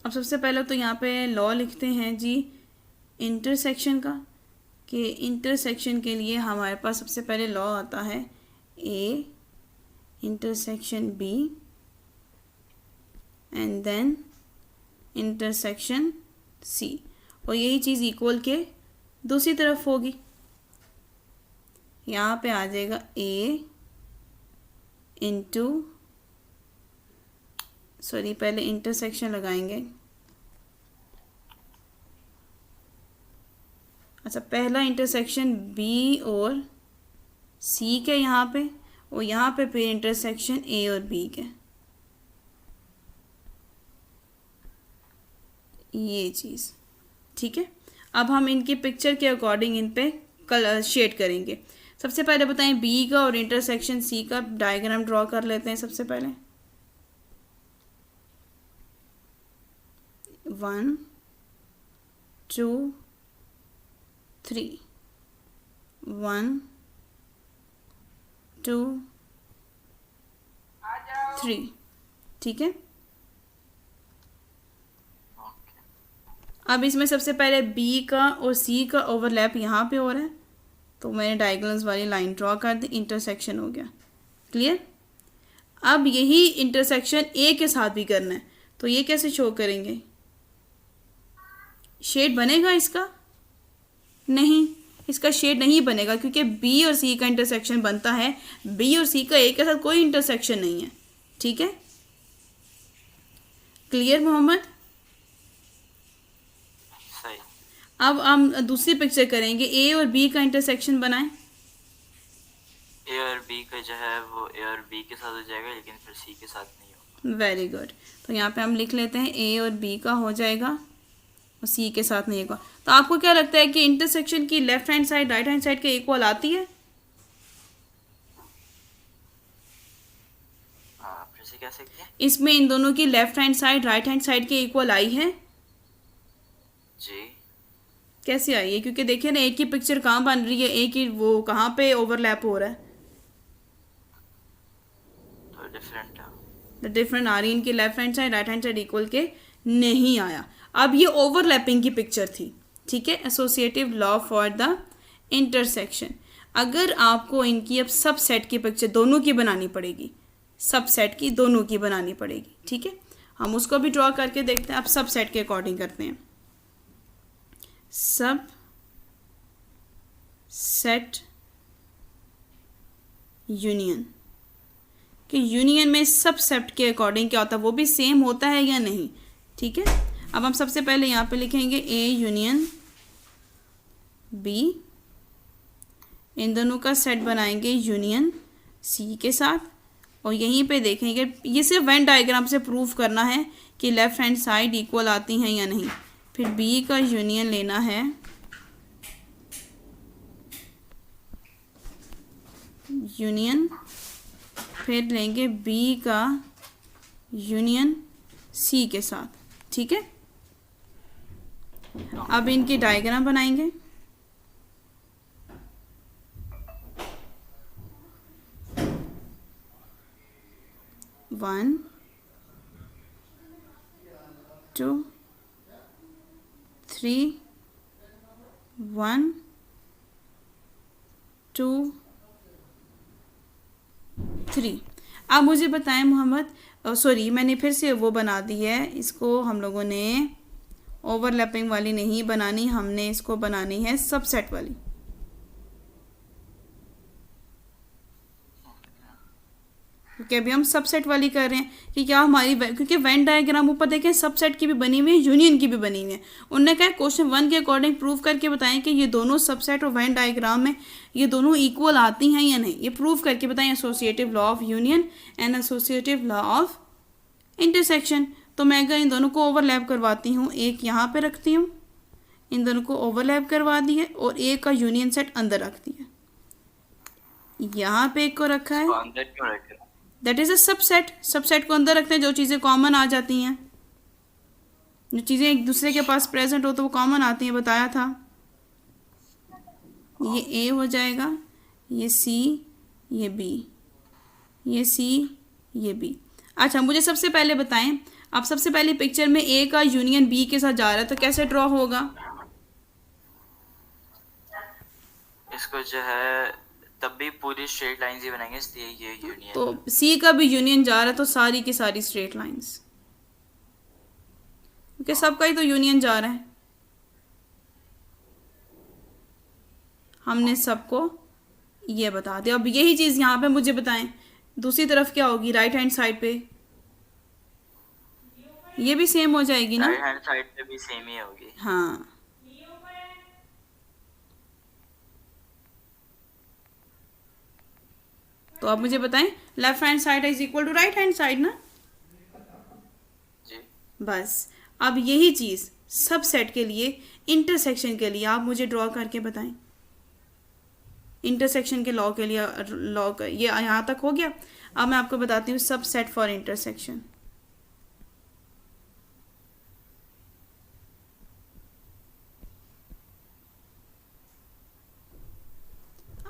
अब सबसे पहले तो यहाँ पे लॉ लिखते हैं जी इंटरसेक्शन का, कि इंटरसेक्शन के लिए हमारे पास सबसे पहले लॉ आता है A intersection B and then intersection C, और यही चीज़ इक्वल के दूसरी तरफ होगी। यहाँ पे आ जाएगा ए इंटू, सॉरी पहले इंटरसेक्शन लगाएंगे। अच्छा, पहला इंटरसेक्शन बी और सी के यहाँ पे, और यहाँ पे फिर इंटरसेक्शन ए और बी के, ये चीज़। ठीक है, अब हम इनकी पिक्चर के अकॉर्डिंग इन पे कलर शेड करेंगे। सबसे पहले बताएं बी का और इंटरसेक्शन सी का डायग्राम ड्रॉ कर लेते हैं। सबसे पहले 1 2 3 1 2 3। ठीक है, अब इसमें सबसे पहले बी का और सी का ओवरलैप यहाँ पे हो रहा है, तो मैंने डायगोनल्स वाली लाइन ड्रॉ कर दी, इंटरसेक्शन हो गया। क्लियर। अब यही इंटरसेक्शन ए के साथ भी करना है, तो ये कैसे शो करेंगे, शेड बनेगा इसका? नहीं, इसका शेड नहीं बनेगा, क्योंकि बी और सी का इंटरसेक्शन बनता है, बी और सी का ए के साथ कोई इंटरसेक्शन नहीं है। ठीक है, क्लियर मोहम्मद। सही। अब हम दूसरी पिक्चर करेंगे, ए और बी का इंटरसेक्शन बनाएं। ए और बी का जो है वो ए और बी के साथ हो जाएगा, लेकिन फिर सी के साथ नहीं होगा। वेरी गुड, तो यहाँ पे हम लिख लेते हैं ए और बी का हो जाएगा और सी के साथ नहीं होगा। तो आपको क्या लगता है कि इंटरसेक्शन की left hand side right hand side के इक्वल आती है? हाँ, फिर से कैसे किया? इसमें इन दोनों की left hand side right hand side के इक्वल आई है जी। कैसे आई है? क्योंकि देखिए ना, एक की पिक्चर कहाँ बन रही है, एक ही वो कहाँ पे ओवरलैप हो रहा है, तो डिफरेंट है। तो डिफरेंट आ रही है। इनकी left hand side right hand side equal के नहीं आया। अब ये ओवरलैपिंग की पिक्चर थी। ठीक है, associative law for the intersection. अगर आपको इनकी अब सब सेट की पिक्चर दोनों की बनानी पड़ेगी, सब सेट की दोनों की बनानी पड़ेगी, ठीक है। हम उसको भी ड्रॉ करके देखते हैं। अब सब सेट के अकॉर्डिंग करते हैं। सब सेट यूनियन, कि यूनियन में सब सेट के अकॉर्डिंग क्या होता है, वो भी सेम होता है या नहीं, ठीक है। अब हम सबसे पहले यहाँ पे लिखेंगे ए यूनियन बी, इन दोनों का सेट बनाएंगे यूनियन सी के साथ, और यहीं पे देखेंगे, ये सिर्फ वेन डायग्राम से प्रूव करना है कि लेफ्ट हैंड साइड इक्वल आती हैं या नहीं। फिर बी का यूनियन लेना है यूनियन, फिर लेंगे बी का यूनियन सी के साथ, ठीक है। अब इनकी डायग्राम बनाएंगे। One two three, 1 2 3। अब मुझे बताएं मोहम्मद, सॉरी मैंने फिर से वो बना दी है, इसको हम लोगों ने ओवरलैपिंग वाली नहीं बनानी, हमने इसको बनानी है सबसेट वाली। क्योंकि अभी हम सबसेट वाली कर रहे हैं कि क्या हमारी क्योंकि वेन डायग्राम ऊपर देखें सबसेट की भी बनी हुई है, यूनियन की भी बनी हुई है। उन्होंने कहा क्वेश्चन 1 के अकॉर्डिंग प्रूव करके बताएं कि ये दोनों सबसेट और वेन डायग्राम में ये दोनों इक्वल आती हैं या नहीं, ये प्रूव करके बताएं। Associative law of union and associative law of intersection. तो मैं अगर इन दोनों को ओवरलैप करवाती हूँ, एक यहाँ पे रखती हूँ, इन दोनों को ओवरलैप करवा दी है, और एक का यूनियन सेट अंदर रख दिया, यहाँ पे एक को रखा है, अंदर क्यों रखे? That is a subset. Subset को अंदर रखते हैं, जो चीज़ें कॉमन आ जाती हैं, जो चीज़ें एक दूसरे के पास प्रेजेंट हो तो वो कॉमन आती हैं, बताया था। ये ए हो जाएगा, ये सी, ये बी, ये सी, ये बी। अच्छा मुझे सबसे पहले बताएं, आप सबसे पहले पिक्चर में ए का यूनियन बी के साथ जा रहा है, तो कैसे ड्रॉ होगा? इसको जो है तब भी पूरी स्ट्रेट लाइंस ही बनाएंगे, इसलिए ये यूनियन। तो सी का भी यूनियन जा रहा है, तो सारी की सारी स्ट्रेट लाइंस, क्योंकि सबका ही तो यूनियन जा रहा है। हमने सबको ये बता दिया। अब यही चीज़ यहाँ पे मुझे बताएं, दूसरी तरफ क्या होगी? राइट हैंड साइड पे ये भी सेम हो जाएगी ना? राइट हैंड साइड पे भी सेम ही होगी। हाँ, तो अब मुझे बताएं, left hand side is equal to right hand side ना? जी बस अब यही चीज़ सब सेट के लिए, इंटरसेक्शन के लिए आप मुझे ड्रॉ करके बताएं। इंटरसेक्शन के लॉ के लिए, लॉ का ये यहाँ तक हो गया। अब मैं आपको बताती हूँ सब सेट फॉर इंटरसेक्शन।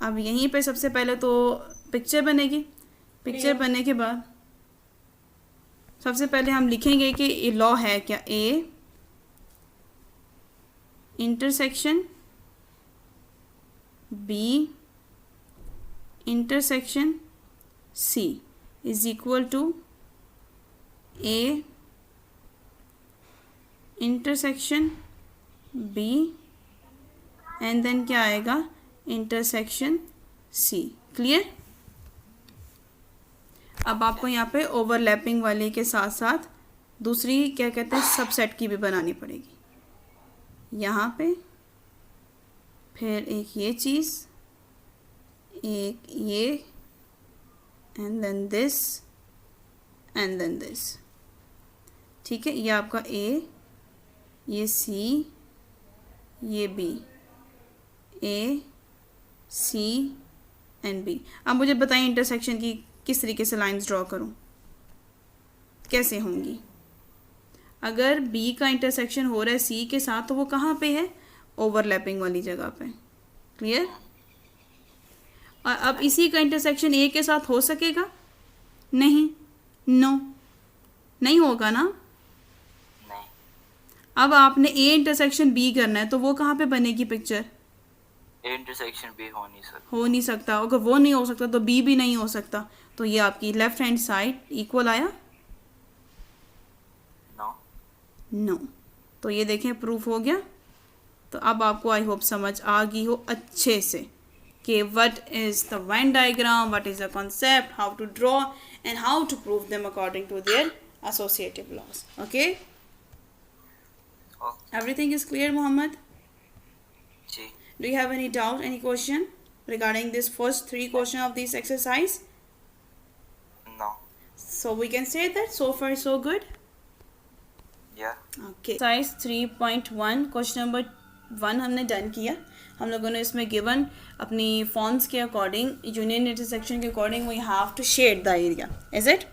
अब यहीं पे सबसे पहले तो पिक्चर बनेगी। पिक्चर बनने के बाद सबसे पहले हम लिखेंगे कि ये लॉ है क्या, A intersection B intersection C is equal to A intersection B and then क्या आएगा, इंटरसेक्शन सी। क्लियर? अब आपको यहाँ पे ओवरलैपिंग वाले के साथ साथ दूसरी क्या कहते हैं सबसेट की भी बनानी पड़ेगी। यहाँ पे फिर एक ये चीज़, एक ये, and then this and then this. ठीक है, ये आपका ए, ये सी, ये B, A C and B. अब मुझे बताएं इंटरसेक्शन की किस तरीके से लाइंस ड्रॉ करूं, कैसे होंगी? अगर बी का इंटरसेक्शन हो रहा है सी के साथ, तो वो कहाँ पे है? ओवरलैपिंग वाली जगह पे। क्लियर? और अब इसी का इंटरसेक्शन ए के साथ हो सकेगा? नहीं, नो, नहीं होगा ना। नहीं, अब आपने ए इंटरसेक्शन बी करना है, तो वो कहाँ पे बनेगी पिक्चर? ए इंटरसेक्शन बी हो नहीं सकता। हो नहीं सकता, अगर वो नहीं हो सकता तो बी भी नहीं हो सकता। तो ये आपकी लेफ्ट हैंड साइड इक्वल आया? नो। नो। तो ये देखें प्रूफ हो गया। तो अब आपको आई होप समझ आ गई हो अच्छे से कि what is the Venn diagram, what is the concept, how to draw and how to prove them according to their associative laws. Okay, okay everything is clear, Muhammad? जी। Do you have any doubt, any question regarding this first 3 question of this exercise? No. So we can say that so far so good. या Okay, exercise 3.1 question number 1 हमने done किया। हम लोगों ने इसमें given अपनी forms के according, union intersection के according we have to shade the area, is it?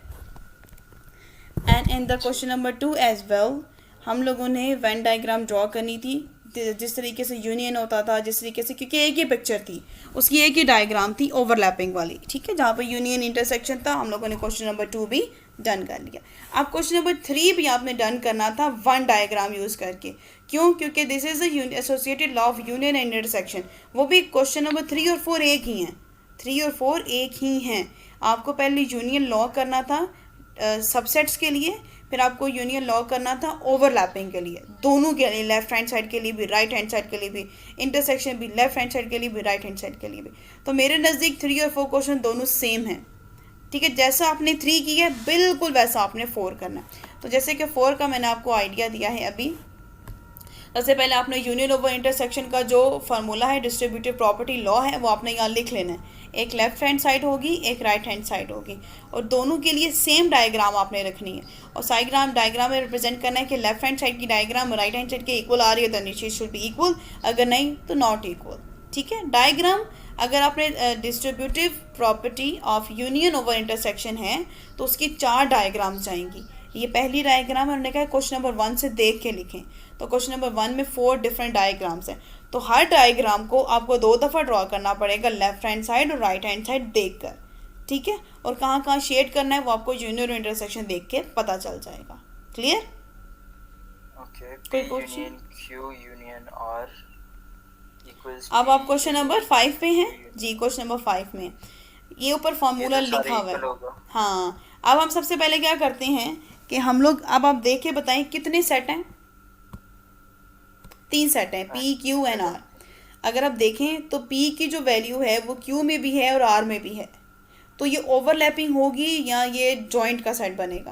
And in the question number 2 as well हम लोगों ने वेन डायग्राम ड्रॉ करनी थी, जिस तरीके से यूनियन होता था, जिस तरीके से, क्योंकि एक ही पिक्चर थी, उसकी एक ही डायग्राम थी ओवरलैपिंग वाली, ठीक है, जहाँ पर यूनियन इंटरसेक्शन था। हम लोगों ने क्वेश्चन नंबर 2 भी डन कर लिया। अब क्वेश्चन नंबर 3 भी आपने डन करना था वन डायग्राम यूज़ करके। क्यों? क्योंकि this is the associated law of union and intersection. वो भी क्वेश्चन नंबर 3 और 4 एक ही हैं, 3 और 4 एक ही हैं। आपको पहले यूनियन लॉ करना था सबसेट्स के लिए, फिर आपको यूनियन लॉ करना था ओवरलैपिंग के लिए, दोनों के लिए, लेफ्ट हैंड साइड के लिए भी, राइट हैंड साइड के लिए भी, इंटरसेक्शन भी लेफ्ट हैंड साइड के लिए भी, राइट हैंड साइड के लिए भी। तो मेरे नज़दीक 3 और 4 क्वेश्चन दोनों सेम हैं, ठीक है। जैसा आपने 3 किया है बिल्कुल वैसा आपने 4 करना है। तो जैसे कि 4 का मैंने आपको आइडिया दिया है अभी। सबसे पहले आपने यूनियन ओवर इंटरसेक्शन का जो फार्मूला है, डिस्ट्रीब्यूटिव प्रॉपर्टी लॉ है, वो आपने यहाँ लिख लेना है। एक लेफ्ट हैंड साइड होगी, एक राइट हैंड साइड होगी, और दोनों के लिए सेम डायग्राम आपने रखनी है। और डायग्राम में रिप्रेजेंट करना है कि लेफ्ट हैंड साइड की डायग्राम राइट हैंड साइड के इक्वल आ रही है तो नीचे शुड बी इक्वल, अगर नहीं तो नॉट इक्वल, ठीक है। डायग्राम अगर आपने distributive property of union over intersection है तो उसकी 4 डायग्राम्स आएंगी। ये पहली डायग्राम है, उन्होंने कहा क्वेश्चन नंबर 1 से देख के लिखें। तो क्वेश्चन नंबर 1 में 4 डिफरेंट डायग्राम्स हैं, तो हर डायग्राम को आपको 2 दफ़ा ड्रॉ करना पड़ेगा, लेफ्ट हैंड साइड और राइट हैंड साइड देख कर, ठीक है। और कहाँ कहाँ शेड करना है वो आपको यूनियन और इंटरसेक्शन देख के पता चल जाएगा। क्लियर? ओके। कोई P question? Union Q union R equals अब आप क्वेश्चन नंबर 5 पे हैं जी, क्वेश्चन नंबर 5 में ये ऊपर फॉर्मूला लिखा हुआ है। हाँ, अब हम सबसे पहले क्या करते हैं कि हम लोग, अब आप देख के बताएं कितने सेट हैं? 3 सेट हैं, P Q एंड R। अगर आप देखें तो P की जो वैल्यू है वो Q में भी है और R में भी है, तो ये ओवरलैपिंग होगी या ये जॉइंट का सेट बनेगा?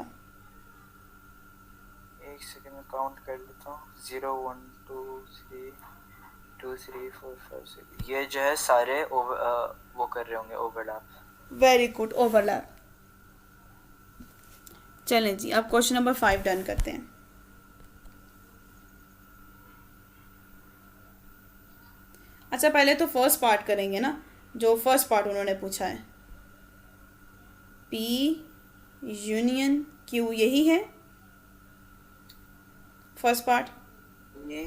एक सेकंड में काउंट कर लेता हूँ। 0 1 2 3 2 3 4 5 6, ये जो है सारे वो कर रहे होंगे ओवरलैप। Very good, overlap. चलें जी, अब क्वेश्चन नंबर 5 डन करते हैं। अच्छा, पहले तो फर्स्ट पार्ट करेंगे ना, जो फर्स्ट पार्ट उन्होंने पूछा है, P यूनियन Q, यही है फर्स्ट पार्ट। ये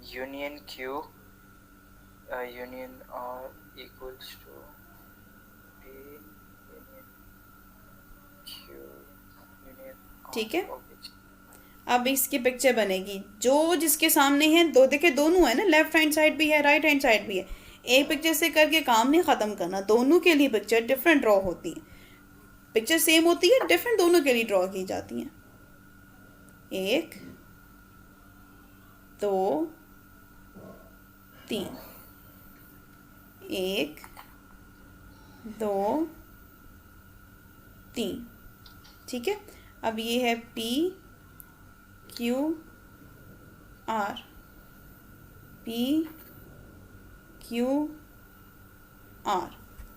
union Q union R equals to P union Q union R। ठीक है। अब इसकी पिक्चर बनेगी, जो जिसके सामने है, दो देखे दोनों है ना, लेफ्ट हैंड साइड भी है राइट हैंड साइड भी है। एक पिक्चर से करके काम नहीं ख़त्म करना, दोनों के लिए पिक्चर डिफरेंट ड्रॉ होती है। पिक्चर सेम होती है, डिफरेंट दोनों के लिए ड्रॉ की जाती हैं। 1 2 3, 1 2 3, ठीक है। अब ये है P Q R, P Q R,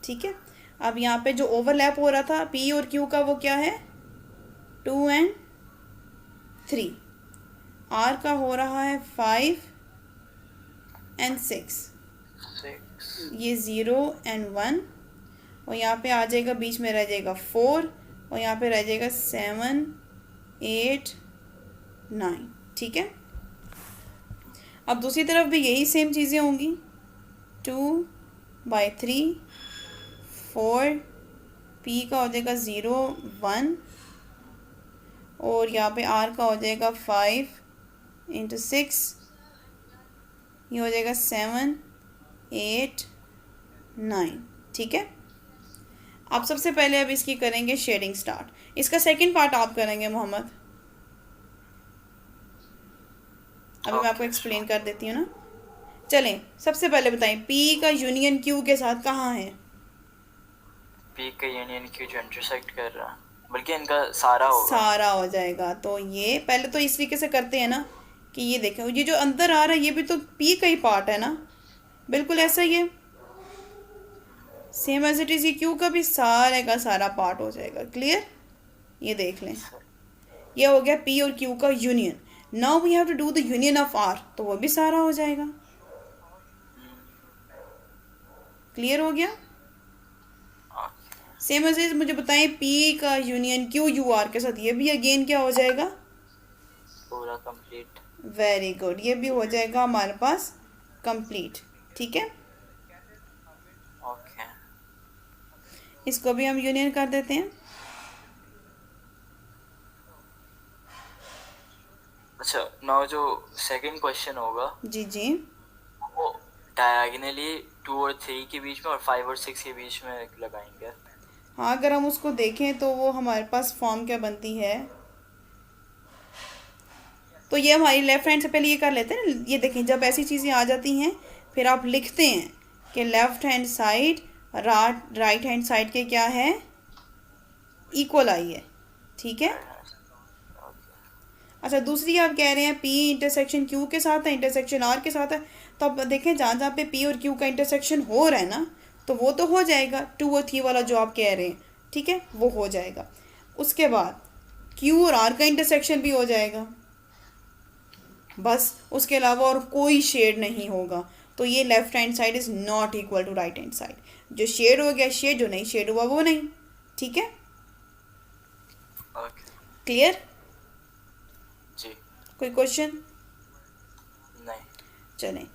ठीक है। अब यहाँ पे जो ओवरलैप हो रहा था P और Q का, वो क्या है? 2 and 3। R का हो रहा है 5 and 6। ये 0 and 1, और यहाँ पे आ जाएगा, बीच में रह जाएगा 4, और यहाँ पे रह जाएगा 7 8 9, ठीक है। अब दूसरी तरफ भी यही सेम चीज़ें होंगी। 2/3 4, P का हो जाएगा 0 1, और यहाँ पे R का हो जाएगा 5 into 6, ये हो जाएगा 7 8 9। ठीक है, आप सबसे पहले अब इसकी करेंगे शेडिंग स्टार्ट। इसका सेकंड पार्ट आप करेंगे मोहम्मद। अभी मैं आपको ओके एक्सप्लेन कर देती हूँ ना। चलें, सबसे पहले बताएं पी का यूनियन क्यू के साथ कहाँ है? पी का यूनियन क्यू जो इंटरसेक्ट कर रहा, बल्कि इनका सारा होगा। सारा हो जाएगा। तो ये पहले तो इस तरीके से करते हैं ना कि ये देखें, ये जो अंदर आ रहा है ये भी तो पी का ही पार्ट है ना, बिल्कुल ऐसा ही है, सेम एज इट इज। ये क्यू का भी सारे का सारा पार्ट हो जाएगा। क्लियर? ये देख लें, ये हो गया पी और क्यू का union. Now we have to do the union of R, तो वो भी सारा हो जाएगा। क्लियर हो गया? सेम एज इट मुझे बताएं पी का यूनियन क्यू यू आर के साथ, ये भी अगेन क्या हो जाएगा? पूरा कंप्लीट। वेरी गुड, ये भी हो जाएगा हमारे पास कंप्लीट। ठीक है, ओके इसको भी हम यूनियन कर देते हैं। अच्छा, नाउ जो सेकंड क्वेश्चन होगा जी जी, वो डायगोनली 2 और 3 के बीच में और 5 और 6 के बीच में लगाएंगे। हाँ अगर हम उसको देखें तो वो हमारे पास फॉर्म क्या बनती है, तो ये हमारी लेफ्ट हैंड से पहले ये कर लेते हैं ना। ये देखें, जब ऐसी चीज़ें आ जाती हैं फिर आप लिखते हैं कि left hand side right hand side के क्या है, इक्वल आई है। ठीक है, अच्छा दूसरी आप कह रहे हैं पी इंटरसेक्शन क्यू के साथ है, इंटरसेक्शन आर के साथ है। तो अब देखें जहाँ जहाँ पे पी और क्यू का इंटरसेक्शन हो रहा है ना, तो वो तो हो जाएगा 2 और 3 वाला जो आप कह रहे हैं। ठीक है, वो हो जाएगा। उसके बाद क्यू और आर का इंटरसेक्शन भी हो जाएगा, बस उसके अलावा और कोई शेड नहीं होगा। तो ये left hand side is not equal to right hand side. जो शेड हो गया शेड, जो नहीं शेड हुआ वो नहीं। ठीक है, ओके क्लियर? जी। कोई क्वेश्चन? नहीं। चलें,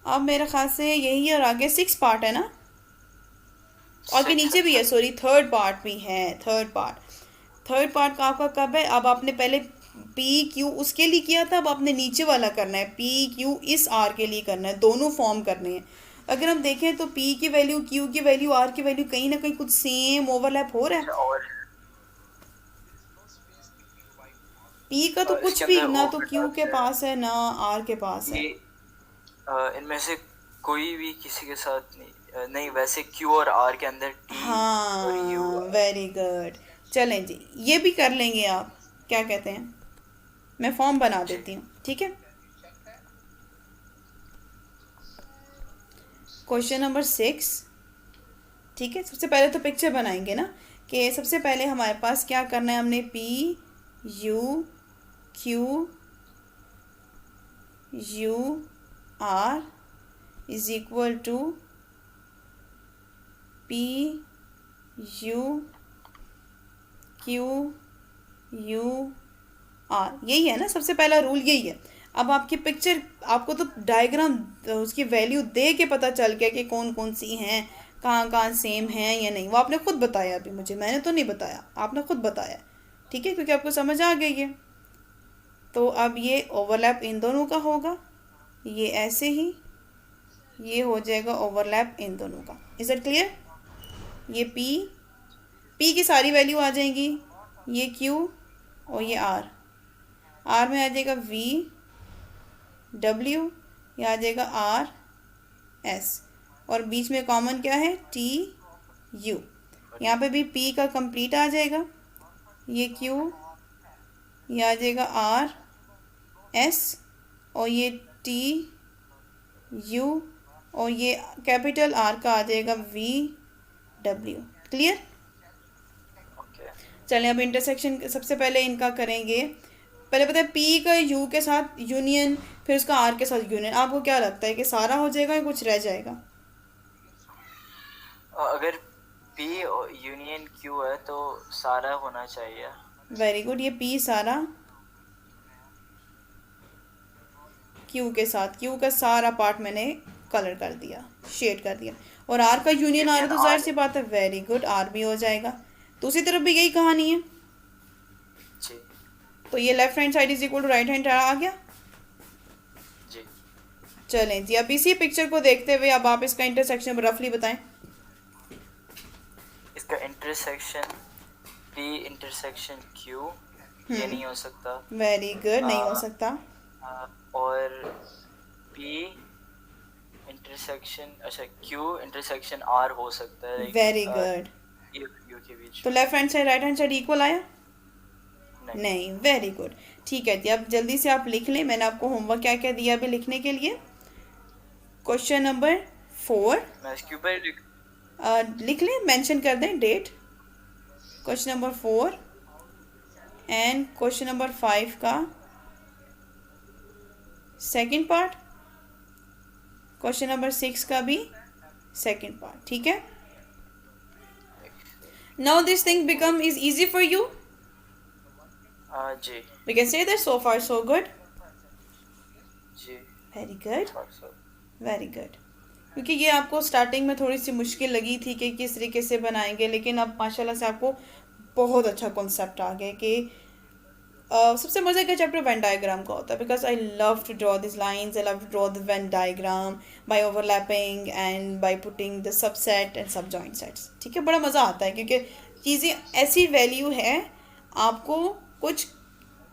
अब मेरे ख्याल से यही है और आगे 6 पार्ट है ना, आगे नीचे भी है, सॉरी थर्ड पार्ट भी है। थर्ड पार्ट का आपका कब है? अब आपने पहले पी क्यू उसके लिए किया था, अब आपने नीचे वाला करना है, पी क्यू इस आर के लिए करना है, दोनों फॉर्म करने हैं। अगर हम देखें तो पी की वैल्यू, क्यू की वैल्यू, आर की वैल्यू कहीं ना कहीं कुछ सेम ओवरलैप हो रहा है। और पी का तो कुछ इसके भी अंदर ना तो क्यू ओवरलैप के है पास है ना आर के पास है। ये इनमें से कोई भी किसी के साथ नहीं। नहीं, वैसे क्यू और आर के अंदर टी और यू। हाँ वेरी गुड, चलें जी ये भी कर लेंगे आप, क्या कहते हैं? मैं फॉर्म बना जी देती हूँ। ठीक है, क्वेश्चन नंबर 6। ठीक है, सबसे पहले तो पिक्चर बनाएंगे ना, कि सबसे पहले हमारे पास क्या करना है, हमने P U R is equal to P U R, यही है ना, सबसे पहला रूल यही है। अब आपकी पिक्चर, आपको तो डायग्राम उसकी वैल्यू दे के पता चल गया कि कौन कौन सी हैं, कहाँ कहाँ सेम हैं या नहीं। वो आपने खुद बताया, अभी मुझे, मैंने तो नहीं बताया, आपने खुद बताया। ठीक है, क्योंकि आपको समझ आ गई है। तो अब ये ओवरलैप इन दोनों का होगा, ये ऐसे ही, ये हो जाएगा ओवरलैप इन दोनों का। Is it clear? ये पी की सारी वैल्यू आ जाएंगी, ये क्यू और ये आर में आ जाएगा वी डब्ल्यू, ये आ जाएगा आर एस, और बीच में कॉमन क्या है, टी यू। यहाँ पे भी पी का कंप्लीट आ जाएगा, ये क्यू, ये आ जाएगा आर एस, और ये टी यू, और ये कैपिटल आर का आ जाएगा वी डब्ल्यू। क्लियर? ओके। चलें अब इंटरसेक्शन सबसे पहले इनका करेंगे। पहले पता है पी का यू के साथ यूनियन, फिर उसका आर के साथ यूनियन। आपको क्या लगता है कि सारा हो जाएगा या कुछ रह जाएगा? अगर पी यूनियन क्यू है तो सारा होना चाहिए। वेरी गुड, ये पी सारा क्यू के साथ, क्यू का सारा पार्ट मैंने कलर कर दिया, शेड कर दिया, और आर का यूनियन आ रहा है तो जाहिर सी बात है, वेरी गुड, आर भी हो जाएगा। दूसरी तरफ भी यही कहानी है, जी तो ये left hand side is equal to right hand आ गया। जी। चलें जी, अब इसी पिक्चर को देखते हुए अब आप इसका इंटरसेक्शन रफली बताएं। इसका इंटरसेक्शन P इंटरसेक्शन Q, ये नहीं हो सकता। वेरी गुड, नहीं हो सकता। और P इंटरसेक्शन, अच्छा Q इंटरसेक्शन R हो सकता है। Very good. यू के बीच तो left hand side right hand side equal आया? नहीं। नहीं, वेरी गुड। ठीक है जी, अब जल्दी से आप लिख लें, मैंने आपको होमवर्क क्या क्या दिया अभी लिखने के लिए। क्वेश्चन नंबर 4 मैं इसके ऊपर लिख लें, मेंशन कर दें date. Question number 4 and question number 5 का सेकंड पार्ट, क्वेश्चन नंबर 6 का भी सेकंड पार्ट। ठीक है, now this thing become is easy for you, जी we can say that so far so good. जी very good, so, very good. क्योंकि ये आपको स्टार्टिंग में थोड़ी सी मुश्किल लगी थी कि किस तरीके से बनाएंगे, लेकिन अब माशाल्लाह से आपको बहुत अच्छा कॉन्सेप्ट आ गया कि सबसे मज़े का चैप्टर वेन डायग्राम का होता है, because I love to draw this lines, I love to draw the Venn diagram by overlapping and by putting the subset and sub joint sets. ठीक है, बड़ा मज़ा आता है क्योंकि चीज़ें ऐसी वैल्यू है, आपको कुछ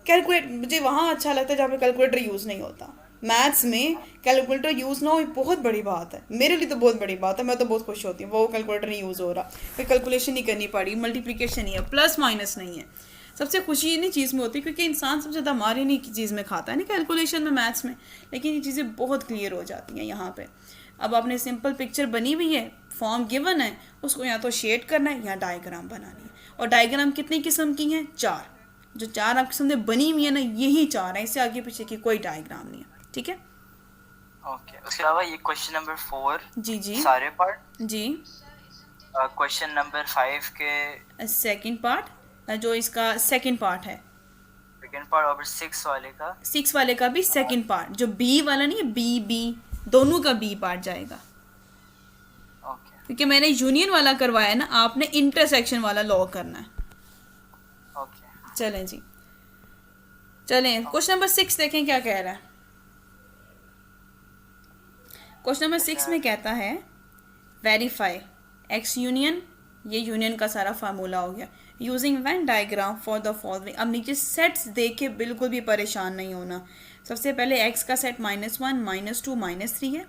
कैलकुलेट, मुझे वहाँ अच्छा लगता है जहाँ पे कैलकुलेटर यूज़ नहीं होता। मैथ्स में कैलकुलेटर यूज़ ना हो बहुत बड़ी बात है, मेरे लिए तो बहुत बड़ी बात है, मैं तो बहुत खुश होती हूँ वो कैलकुलेटर नहीं यूज़ हो रहा, कोई कैलकुलेशन नहीं करनी पड़ी, मल्टीप्लिकेशन नहीं है, प्लस माइनस नहीं है। सबसे खुशी इन्हीं चीज़ में होती है क्योंकि इंसान सबसे ज़्यादा मार इन्हीं चीज़ में खाता है ना, कैलकुलेशन में, मैथ्स में, लेकिन ये चीज़ें बहुत क्लियर हो जाती हैं यहाँ पे। अब आपने सिंपल पिक्चर बनी हुई है, फॉर्म गिवन है, उसको या तो शेड करना है या डायग्राम बनानी है। और डायग्राम कितनी किस्म की हैं? 4। जो 4 आपके सामने बनी हुई है ना, यही 4 है, इससे आगे पीछे की कोई डायग्राम नहीं है। ठीक है, ओके। उसके अलावा ये क्वेश्चन नंबर 4 जी जी सारे पार्ट, जी, क्वेश्चन नंबर 5 के सेकंड पार्ट, जो इसका सेकंड पार्ट है, सेकंड पार्ट, और 6 वाले का 6 वाले का भी सेकंड पार्ट, जो बी वाला नहीं है, बी बी दोनों का बी पार्ट जाएगा। ओके क्योंकि मैंने यूनियन वाला करवाया है ना, आपने इंटरसेक्शन वाला लॉ करना है। ओके। चलें जी, चलें क्वेश्चन नंबर 6 देखें क्या कह रहा है। क्वेश्चन नंबर 6 में कहता है वेरीफाई एक्स यूनियन, ये यूनियन का सारा फार्मूला हो गया, using Venn diagram for the following. अब नीचे सेट्स देख के बिल्कुल भी परेशान नहीं होना। सबसे पहले एक्स का सेट -1 -2 -3 है,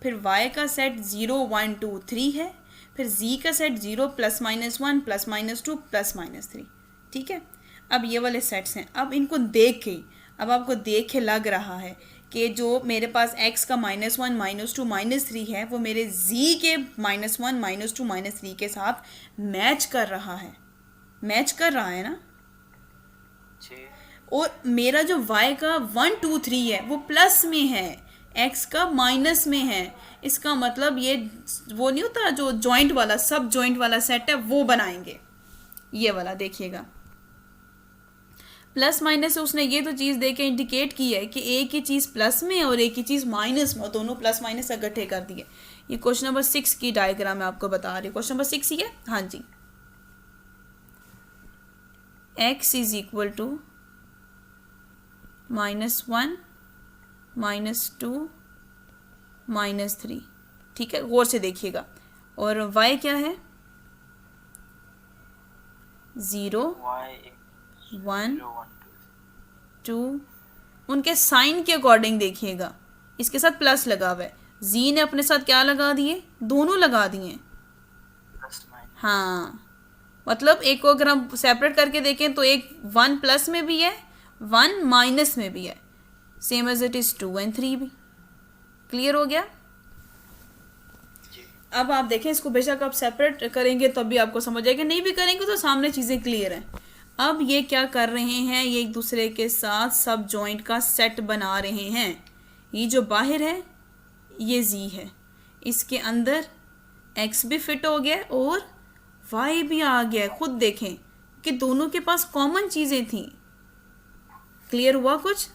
फिर वाई का सेट 0 1 2 3 है, फिर जी का सेट 0 +-1 +-2 +-3। ठीक है, अब ये वाले सेट्स हैं। अब इनको देख के, अब आपको देख के लग रहा है कि जो मेरे पास x का -1 -2 -3 है वो मेरे z के -1 -2 -3 के साथ मैच कर रहा है, मैच कर रहा है ना। जी और मेरा जो y का 1 2 3 है वो प्लस में है, x का माइनस में है। इसका मतलब ये वो नहीं होता जो जॉइंट वाला, सब जॉइंट वाला सेट है, वो बनाएंगे। ये वाला देखिएगा, प्लस माइनस से उसने ये तो चीज़ दे के इंडिकेट की है कि एक ही चीज़ प्लस में है और एक ही चीज़ माइनस में, और दोनों प्लस माइनस इकट्ठे कर दिए। ये क्वेश्चन नंबर 6 की डायग्राम मैं आपको बता रही हूँ। क्वेश्चन नंबर 6 ही है, हाँ जी। x is equal to -1 -2 -3। ठीक है, गौर से देखिएगा। और y क्या है? 0 1 2। उनके साइन के अकॉर्डिंग देखिएगा, इसके साथ प्लस लगा हुआ है, जी ने अपने साथ क्या लगा दिए? दोनों लगा दिए। हाँ, मतलब एक को अगर हम सेपरेट करके देखें तो एक 1 प्लस में भी है, 1 माइनस में भी है, सेम एज इट इज 2 और 3 भी। क्लियर हो गया? अब आप देखें, इसको बेशक आप सेपरेट करेंगे तब भी आपको समझ आएगा, नहीं भी करेंगे तो सामने चीज़ें क्लियर हैं। अब ये क्या कर रहे हैं, ये एक दूसरे के साथ सब जॉइंट का सेट बना रहे हैं। ये जो बाहर है ये जी है, इसके अंदर एक्स भी फिट हो गया और वाई भी आ गया। खुद देखें कि दोनों के पास कॉमन चीज़ें थी। क्लियर हुआ कुछ?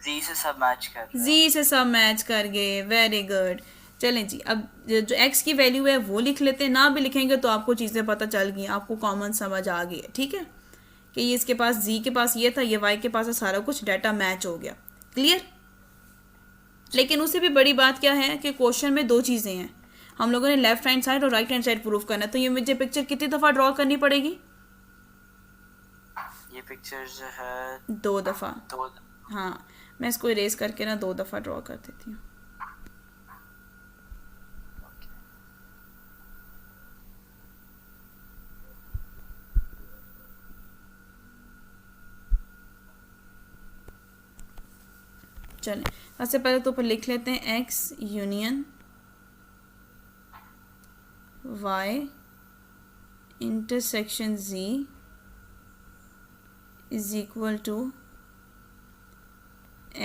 जी से सब मैच कर रहे हैं। जी से सब मैच कर गए, वेरी गुड। चलें जी, अब जो एक्स की वैल्यू है वो लिख लेते हैं, ना भी लिखेंगे तो आपको चीज़ें पता चल गई, आपको कॉमन समझ आ गई है। ठीक है, कि ये इसके पास जी के पास ये था, ये वाई के पास है, सारा कुछ डाटा मैच हो गया। क्लियर? लेकिन उससे भी बड़ी बात क्या है कि क्वेश्चन में दो चीज़ें हैं, हम लोगों ने लेफ्ट हैंड साइड और राइट हैंड साइड प्रूव करना है। तो ये मुझे पिक्चर कितनी दफ़ा ड्रॉ करनी पड़ेगी? ये पिक्चर जो है 2 दफ़ा। 2। हाँ, मैं इसको इरेज करके ना 2 दफ़ा ड्रॉ कर देती हूँ। चलें, सबसे पहले तो ऊपर लिख लेते हैं x union y intersection z is equal to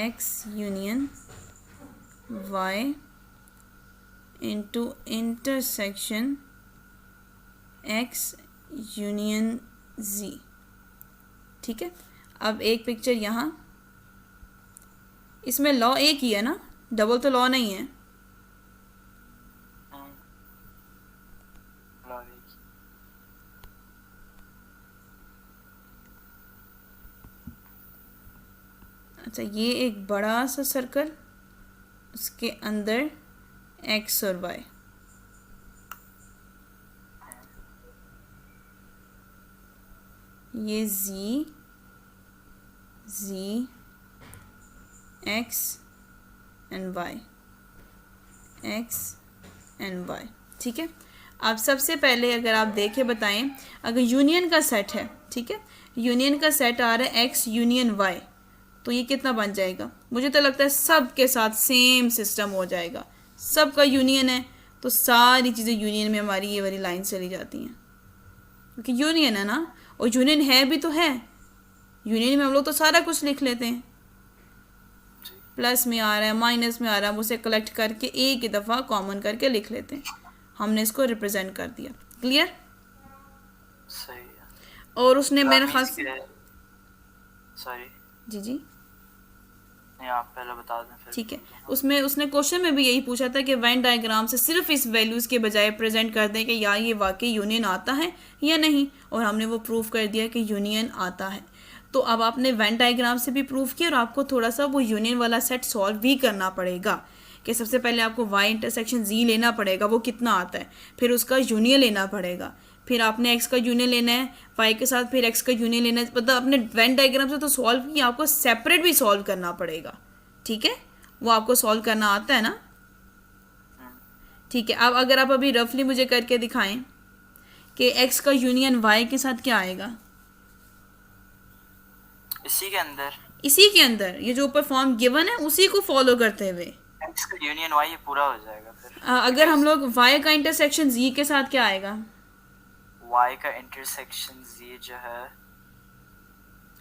x union y into intersection x union z। ठीक है, अब एक पिक्चर यहाँ, इसमें लॉ एक ही है ना, डबल तो लॉ नहीं है। अच्छा, ये एक बड़ा सा सर्कल, उसके अंदर x और y, ये z x and y, x and y। ठीक है, अब सबसे पहले अगर आप देखें, बताएं, अगर यूनियन का सेट है, ठीक है, यूनियन का सेट आ रहा है x यूनियन y, तो ये कितना बन जाएगा? मुझे तो लगता है सब के साथ सेम सिस्टम हो जाएगा। सब का यूनियन है तो सारी चीज़ें यूनियन में हमारी ये वाली लाइन चली जाती हैं, क्योंकि यूनियन है ना, और यूनियन है भी तो है, यूनियन में हम लोग तो सारा कुछ लिख लेते हैं, प्लस में आ रहा है, माइनस में आ रहा है, हम उसे कलेक्ट करके एक ही दफ़ा कॉमन करके लिख लेते हैं। हमने इसको रिप्रेजेंट कर दिया। क्लियर? सही है। और उसने मेरे ख्याल से, सॉरी जी जी, नहीं आप पहले बता दें फिर। ठीक है, उसमें उसने क्वेश्चन में भी यही पूछा था कि वेन डायग्राम से सिर्फ इस वैल्यूज़ के बजाय प्रेजेंट कर दें कि या ये वाकई यूनियन आता है या नहीं, और हमने वो प्रूव कर दिया कि यूनियन आता है। तो अब आपने वेन डायग्राम से भी प्रूव किया और आपको थोड़ा सा वो यूनियन वाला सेट सॉल्व भी करना पड़ेगा कि सबसे पहले आपको y इंटरसेक्शन z लेना पड़ेगा, वो कितना आता है, फिर उसका यूनियन लेना पड़ेगा, फिर आपने x का यूनियन लेना है y के साथ, फिर x का यूनियन लेना है। मतलब आपने वेन डायग्राम से तो सॉल्व किया, आपको सेपरेट भी सॉल्व करना पड़ेगा। ठीक है, वो आपको सॉल्व करना आता है ना? ठीक है, अब अगर आप अभी रफली मुझे करके दिखाएं कि x का यूनियन y के साथ क्या आएगा, इसी के अंदर ये जो ऊपर फॉर्म गिवन है उसी को फॉलो करते हुए x का यूनियन y ये पूरा हो जाएगा। फिर अगर हम लोग y का इंटरसेक्शन z के साथ क्या आएगा, y का इंटरसेक्शन z जो है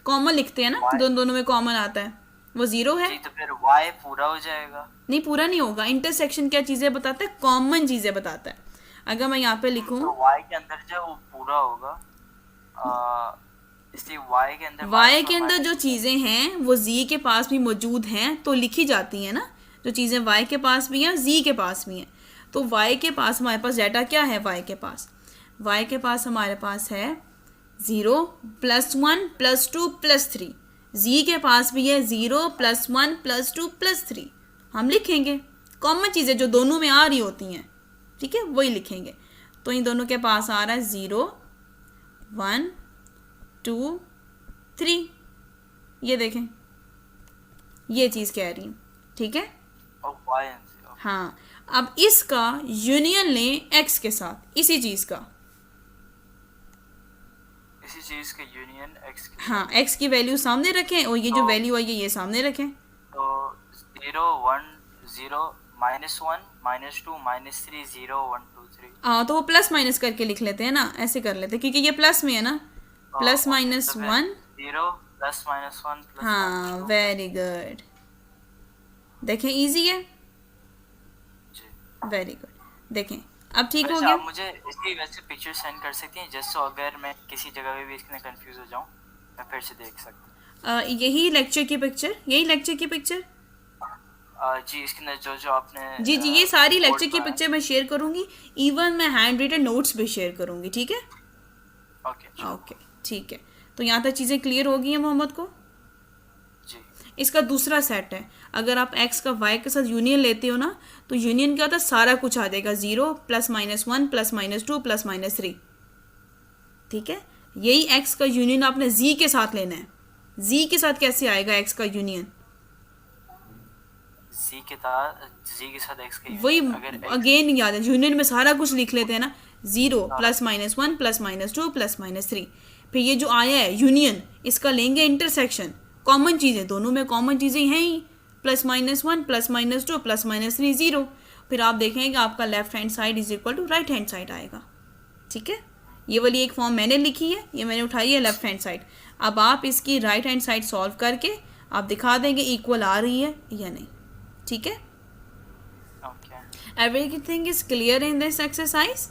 कॉमन लिखते हैं ना, दोनों में कॉमन आता है, वो 0 है जी, तो फिर y पूरा हो जाएगा। नहीं, पूरा नहीं होगा। इंटरसेक्शन क्या चीज़ें बताता है? कॉमन चीज़ें बताता है। अगर मैं यहाँ पे लिखूँ तो y के अंदर जो वो पूरा होगा, इसलिए y के अंदर जो चीज़ें हैं वो z के पास भी मौजूद हैं तो लिखी जाती हैं ना, जो चीज़ें y के पास भी हैं z के पास भी हैं। तो y के पास हमारे पास डाटा क्या है, y के पास हमारे पास है 0 +1 +2 +3, z के पास भी है 0 +1 +2 +3। हम लिखेंगे कॉमन चीज़ें जो दोनों में आ रही होती हैं, ठीक है, वही लिखेंगे। तो इन दोनों के पास आ रहा है 0 1 2 3, ये देखें, ये चीज़ कह रही हूँ। ठीक है, हाँ, अब इसका यूनियन लें x के साथ, इसी चीज़ का यूनियन x के, हाँ, x की वैल्यू सामने रखें और ये जो वैल्यू आई है ये सामने रखें। तो 0 1 0 -1 -2 -3 0 1 2 3। हाँ, तो वो प्लस माइनस करके लिख लेते हैं ना, ऐसे कर लेते हैं क्योंकि ये प्लस में है ना, प्लस माइनस 1 0 +-1 हाँ, वेरी गुड। देखें इजी है, वेरी गुड। देखें अब ठीक हो गया। आप मुझे इसकी वैसे पिक्चर सेंड कर सकती हैं, जस्ट अगर मैं किसी जगह पे भी इसमें कंफ्यूज हो जाऊं मैं फिर से देख सकता हूं। यही लेक्चर की पिक्चर, जी, इसके अंदर जो आपने जी ये सारी लेक्चर की पिक्चर मैं शेयर करूंगी, इवन मैं हैंड रिटन नोट्स भी शेयर करूंगी। ठीक है, ओके, ठीक है। तो यहाँ तक चीज़ें क्लियर हो गई हैं मोहम्मद को? जी। इसका दूसरा सेट है। अगर आप x का y के साथ यूनियन लेते हो ना, तो यूनियन क्या होता है, सारा कुछ आ जाएगा, 0 +-1 +-2 +-3। ठीक है, यही x का यूनियन आपने z के साथ लेना है। z के साथ कैसे आएगा x का यूनियन? जी के साथ x का वही यूनियन, अगर अगेन याद है, यूनियन में सारा कुछ लिख लेते हैं ना, 0 +-1 +-2 +-3। फिर ये जो आया है यूनियन, इसका लेंगे इंटरसेक्शन, कॉमन चीज़ें, दोनों में कॉमन चीज़ें हैं ही, +-1 +-2 +-3 0। फिर आप देखेंगे कि आपका left hand side is equal to right hand side आएगा। ठीक है, ये वाली एक फॉर्म मैंने लिखी है, ये मैंने उठाई है लेफ्ट हैंड साइड। अब आप इसकी राइट हैंड साइड सॉल्व करके आप दिखा देंगे इक्वल आ रही है या नहीं। ठीक है, okay everything is clear in this exercise?